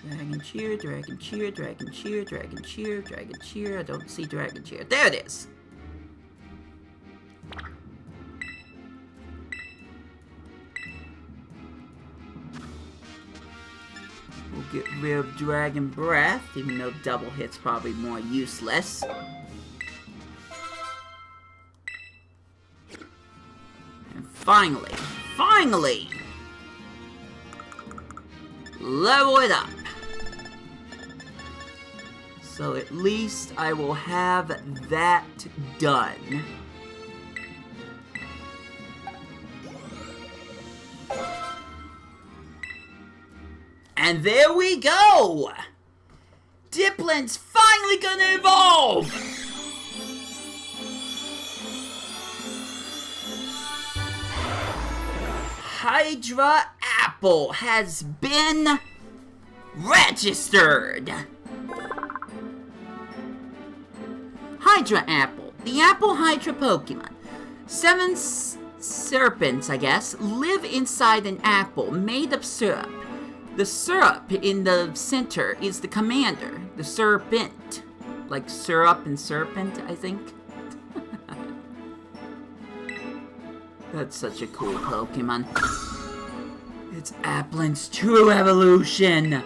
Dragon Cheer, Dragon Cheer, Dragon Cheer, Dragon Cheer, Dragon Cheer. I don't see Dragon Cheer. There it is! We'll get rid of Dragon Breath, even though double hit's probably more useless. And finally, level it up. So at least I will have that done. And there we go! Diplin's finally gonna evolve! Hydra Apple has been registered! Hydra Apple. The Apple Hydra Pokemon. 7 serpents, I guess, live inside an apple made of syrup. The syrup in the center is the commander, the serpent. Like syrup and serpent, I think. That's such a cool Pokemon. It's Applin's true evolution!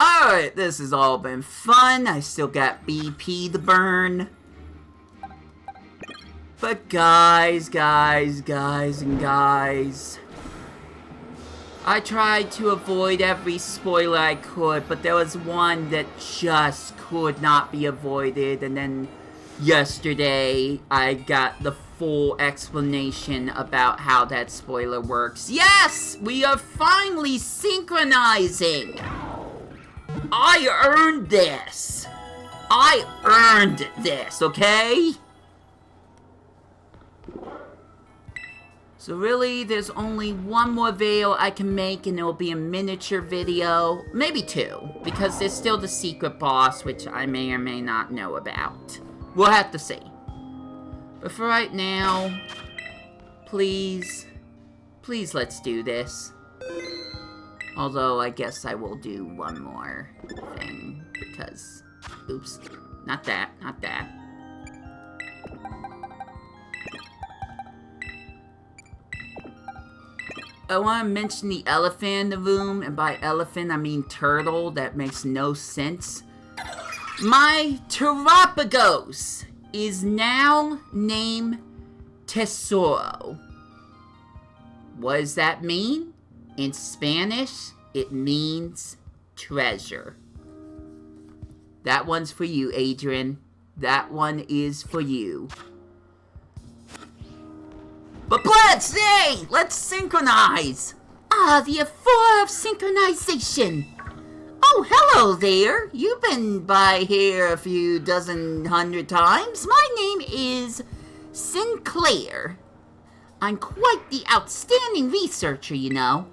Alright, this has all been fun. I still got BP to burn. But guys, I tried to avoid every spoiler I could, but there was one that just could not be avoided, and then yesterday I got the full explanation about how that spoiler works. Yes! We are finally synchronizing! I earned this! I earned this, okay? So really, there's only one more video I can make, and it will be a miniature video. Maybe two, because there's still the secret boss, which I may or may not know about. We'll have to see. But for right now, please let's do this. Although, I guess I will do one more thing, because... Oops. Not that. I want to mention the elephant in the room, and by elephant, I mean turtle. That makes no sense. My Terapagos is now named Tesoro. What does that mean? In Spanish, it means treasure. That one's for you, Adrian. That one is for you. But let's synchronize! Ah, the effort of synchronization! Oh, hello there! You've been by here a few dozen hundred times. My name is Sinclair. I'm quite the outstanding researcher, you know.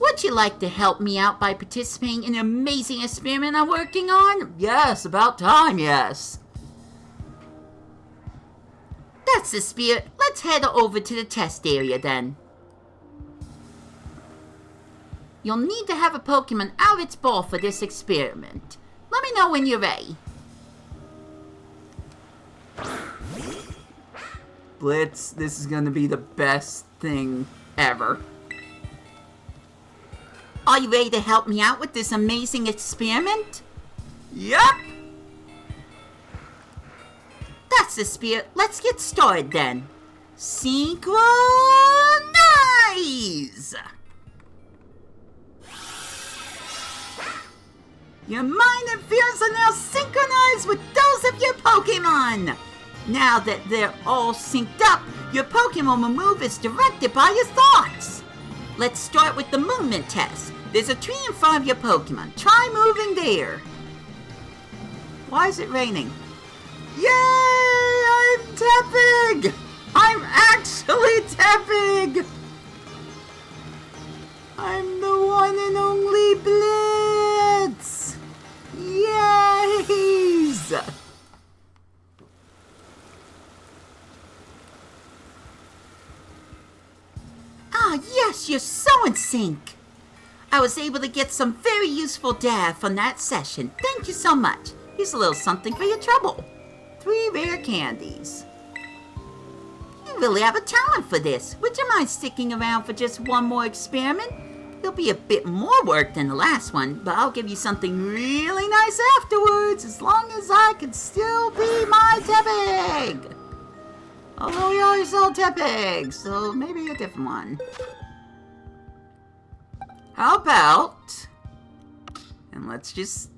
Would you like to help me out by participating in an amazing experiment I'm working on? Yes, about time, yes. That's the spirit. Let's head over to the test area then. You'll need to have a Pokemon out of its ball for this experiment. Let me know when you're ready. Blitz, this is gonna be the best thing ever. Are you ready to help me out with this amazing experiment? Yep! That's the spirit. Let's get started then. Synchronize! Your mind and fears are now synchronized with those of your Pokemon! Now that they're all synced up, your Pokemon will move as directed by your thoughts. Let's start with the movement test. There's a tree in front of your Pokemon. Try moving there. Why is it raining? Yay! I'm tapping! I'm actually tapping! I'm the one and only Blitz! Yays! Ah, yes, you're so in sync! I was able to get some very useful data from that session. Thank you so much. Here's a little something for your trouble. 3 rare candies. You really have a talent for this. Would you mind sticking around for just one more experiment? It'll be a bit more work than the last one, but I'll give you something really nice afterwards, as long as I can still be my Tepig. Although we already sell Tepig, so maybe a different one. How about, and let's just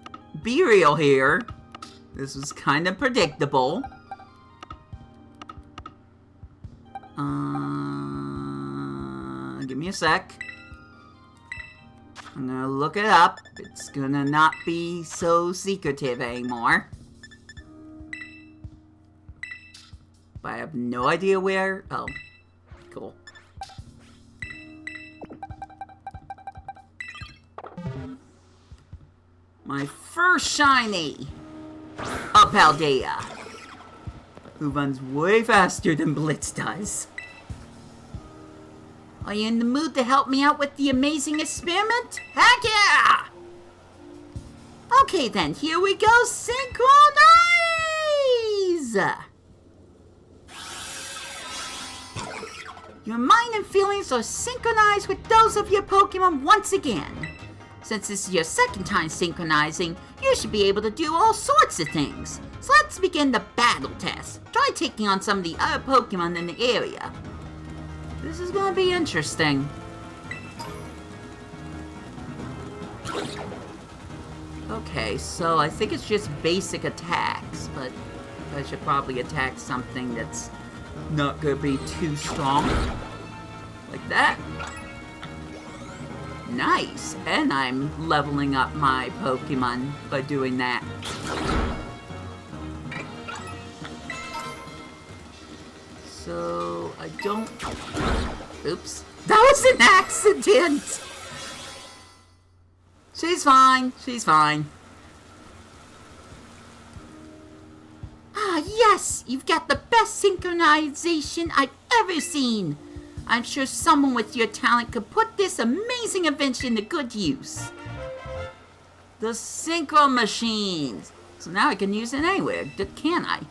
be real here, this was kind of predictable. Give me a sec. I'm gonna look it up. It's gonna not be so secretive anymore. But I have no idea where. Oh, cool. My first shiny, a Paldea, who runs way faster than Blitz does. Are you in the mood to help me out with the amazing experiment? Heck yeah! Okay then, here we go. Synchronize! Your mind and feelings are synchronized with those of your Pokemon once again. Since this is your second time synchronizing, you should be able to do all sorts of things. So let's begin the battle test. Try taking on some of the other Pokemon in the area. This is gonna be interesting. Okay, so I think it's just basic attacks, but I should probably attack something that's not gonna be too strong. Like that. Nice! And I'm leveling up my Pokemon by doing that. So, I don't... Oops. That was an accident! She's fine. She's fine. Ah, yes! You've got the best synchronization I've ever seen! I'm sure someone with your talent could put this amazing invention to good use. The Synchro Machines! So now I can use it anywhere, can I?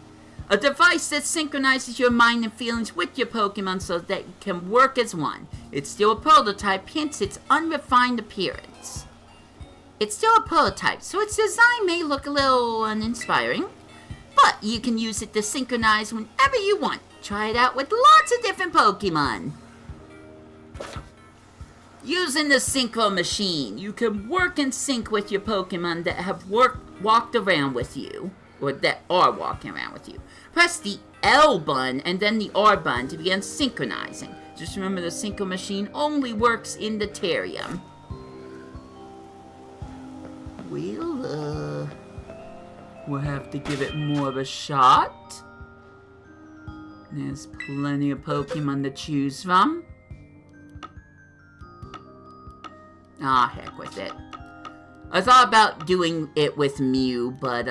A device that synchronizes your mind and feelings with your Pokemon so that you can work as one. It's still a prototype, hence its unrefined appearance. It's still a prototype, so its design may look a little uninspiring, but you can use it to synchronize whenever you want. Try it out with lots of different Pokemon. Using the Synchro Machine, you can work in sync with your Pokemon that have walked around with you, or that are walking around with you. Press the L button and then the R button to begin synchronizing. Just remember the Synchro Machine only works in the Terrarium. We'll have to give it more of a shot. There's plenty of Pokemon to choose from. Ah, heck with it. I thought about doing it with Mew, but,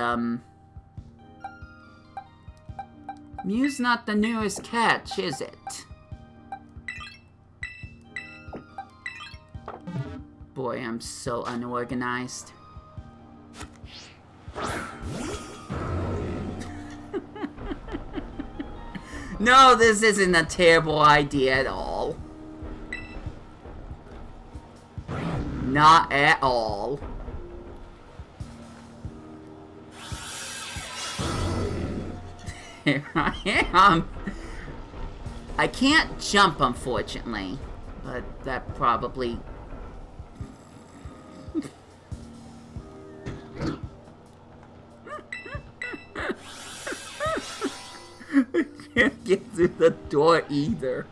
Mew's not the newest catch, is it? Boy, I'm so unorganized. No, this isn't a terrible idea at all. Not at all. Here I am. I can't jump, unfortunately. But that probably... I can't get through the door either.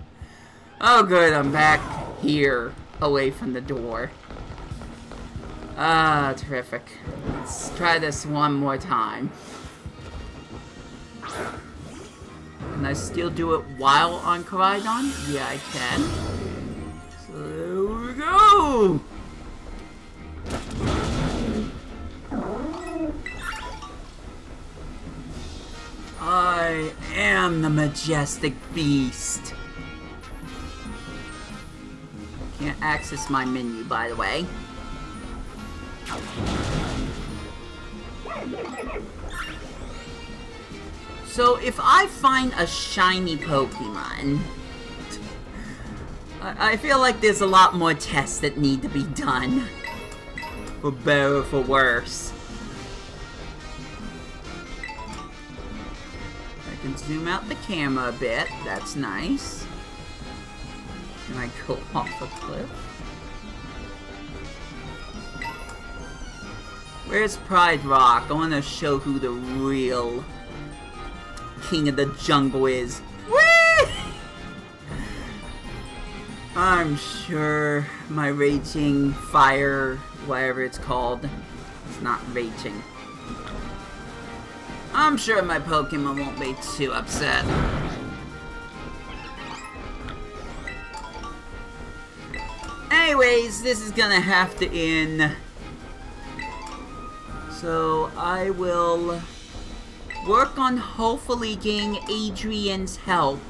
Oh good, I'm back here, away from the door. Ah, terrific. Let's try this one more time. Can I still do it while on Koraidon? Yeah, I can. So there we go! I am the majestic beast. Can't access my menu, by the way. So if I find a shiny Pokemon, I feel like there's a lot more tests that need to be done. For better or for worse. I can zoom out the camera a bit, that's nice. Can I go off a cliff? Where's Pride Rock? I want to show who the real king of the jungle is. Whee! I'm sure my raging fire, whatever it's called, it's not raging. I'm sure my Pokemon won't be too upset. Anyways, this is gonna have to end. So I will work on hopefully getting Adrian's help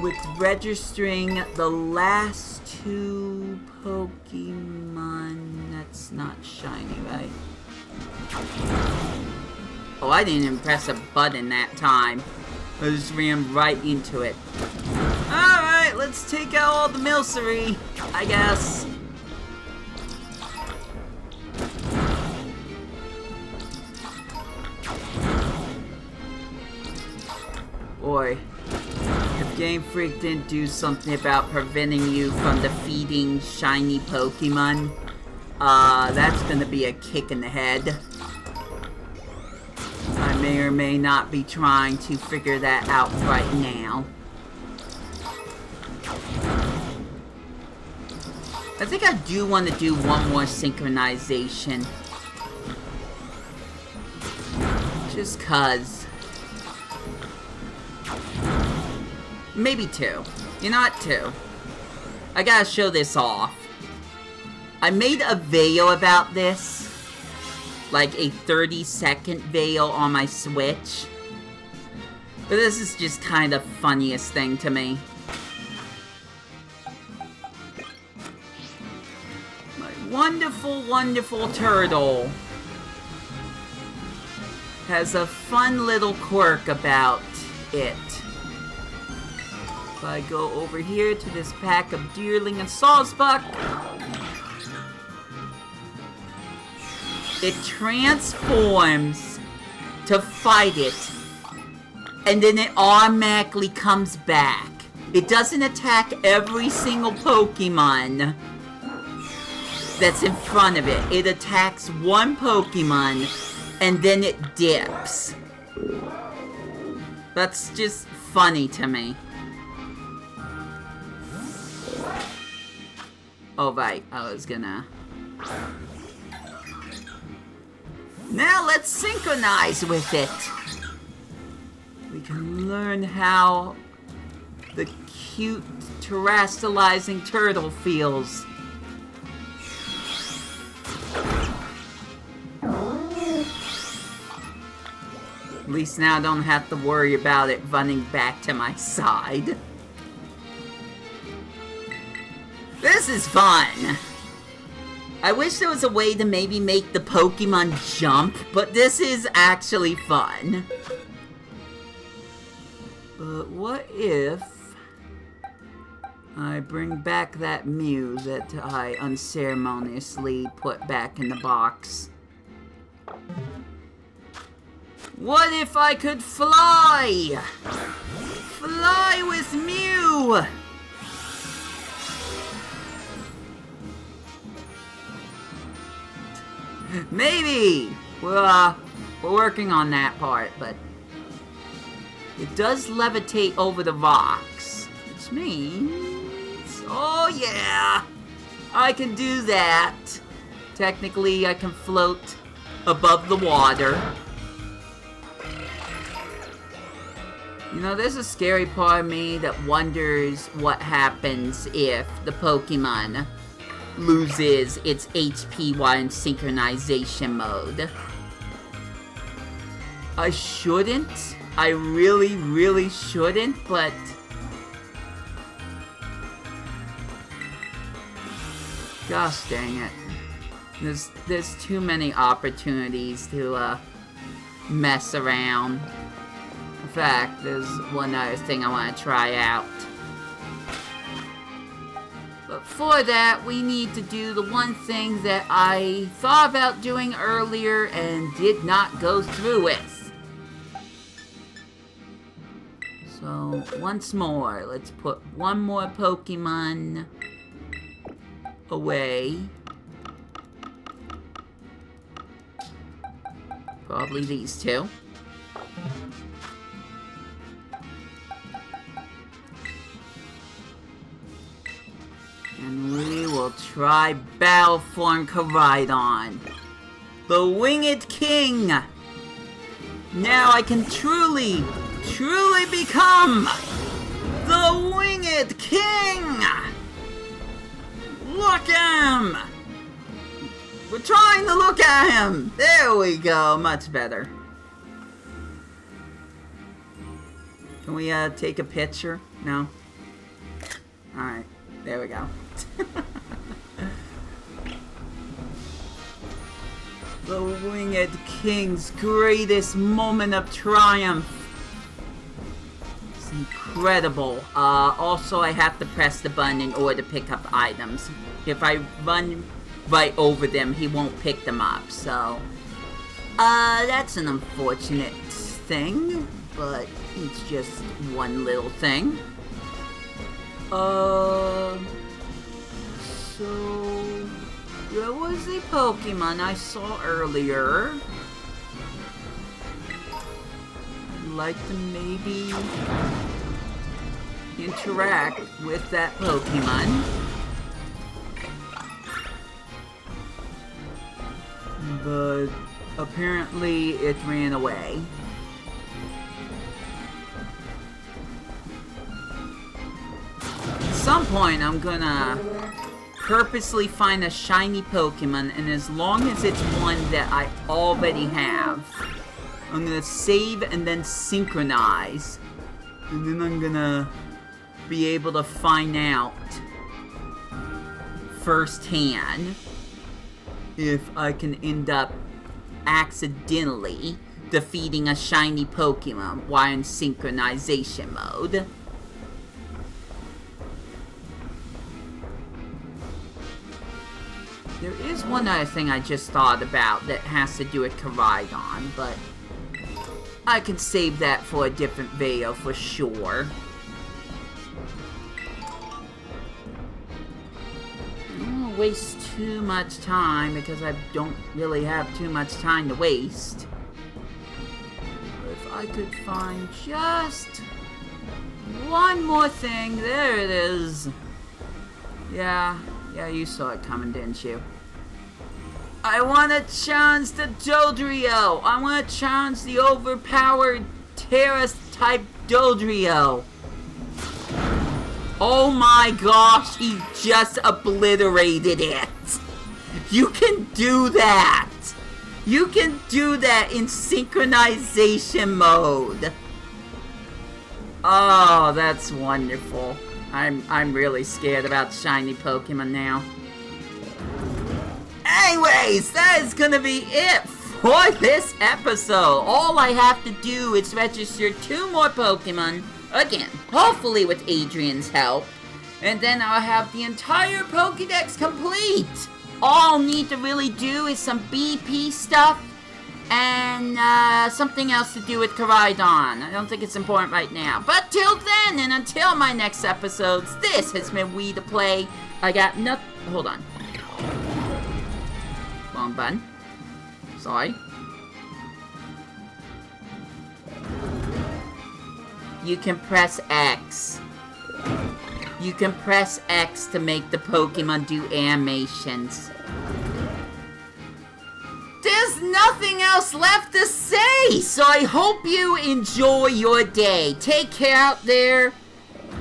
with registering the last 2 Pokemon. That's not shiny, right? Oh, I didn't even press a button that time. I just ran right into it. Alright, let's take out all the Milcery, I guess. Boy, if Game Freak didn't do something about preventing you from defeating shiny Pokemon, that's gonna be a kick in the head. I may or may not be trying to figure that out right now. I think I do want to do one more synchronization. Just 'cause. Maybe 2. You know what? 2. I gotta show this off. I made a video about this. Like a 30-second video on my Switch. But this is just kind of funniest thing to me. My wonderful, wonderful turtle has a fun little quirk about it. If I go over here to this pack of Deerling and Sawsbuck, it transforms to fight it, and then it automatically comes back. It doesn't attack every single Pokemon that's in front of it. It attacks one Pokemon, and then it dips. That's just funny to me. Oh right, I was gonna... Now let's synchronize with it. We can learn how the cute terrestrializing turtle feels. At least now I don't have to worry about it running back to my side. This is fun! I wish there was a way to maybe make the Pokemon jump, but this is actually fun. But what if I bring back that Mew that I unceremoniously put back in the box? What if I could fly? Fly with Mew! Maybe! We're working on that part, but it does levitate over the rocks, which means... Oh yeah! I can do that! Technically, I can float above the water. You know, there's a scary part of me that wonders what happens if the Pokemon loses its HP while in synchronization mode. I shouldn't. I really, really shouldn't, but... Gosh dang it. There's too many opportunities to, mess around. In fact, there's one other thing I want to try out. But for that, we need to do the one thing that I thought about doing earlier and did not go through with. So, once more, let's put one more Pokemon away. Probably these two. And we will try Battleform Koraidon, the Winged King. Now I can truly become the Winged King. Look at him. We're trying to look at him. There we go. Much better. Can we take a picture? No? There we go. The Winged King's greatest moment of triumph. It's incredible. Also, I have to press the button in order to pick up items. If I run right over them, he won't pick them up, so... that's an unfortunate thing, but it's just one little thing. So... There was a Pokemon I saw earlier. I'd like to maybe interact with that Pokemon. But apparently it ran away. At some point I'm gonna purposely find a shiny Pokemon, and as long as it's one that I already have, I'm gonna save and then synchronize, and then I'm gonna be able to find out firsthand if I can end up accidentally defeating a shiny Pokemon while in synchronization mode. There is one other thing I just thought about that has to do with Koraidon, but I can save that for a different video for sure. I don't want to waste too much time because I don't really have too much time to waste. But if I could find just one more thing, there it is. Yeah, you saw it coming, didn't you? I want to challenge the Dodrio! I want to challenge the overpowered Terra-type Dodrio! Oh my gosh, he just obliterated it! You can do that! You can do that in synchronization mode! Oh, that's wonderful. I'm really scared about shiny Pokemon now. Anyways, that is gonna be it for this episode. All I have to do is register 2 more Pokemon, again, hopefully with Adrian's help, and then I'll have the entire Pokédex complete. All I'll need to really do is some BP stuff, and something else to do with Koraidon. I don't think it's important right now. But till then, and until my next episodes, this has been Wii2Play. I got nothing. Hold on. Wrong button. Sorry. You can press X. You can press X to make the Pokemon do animations. There's nothing else left to say, so I hope you enjoy your day. Take care out there,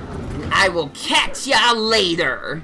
and I will catch y'all later.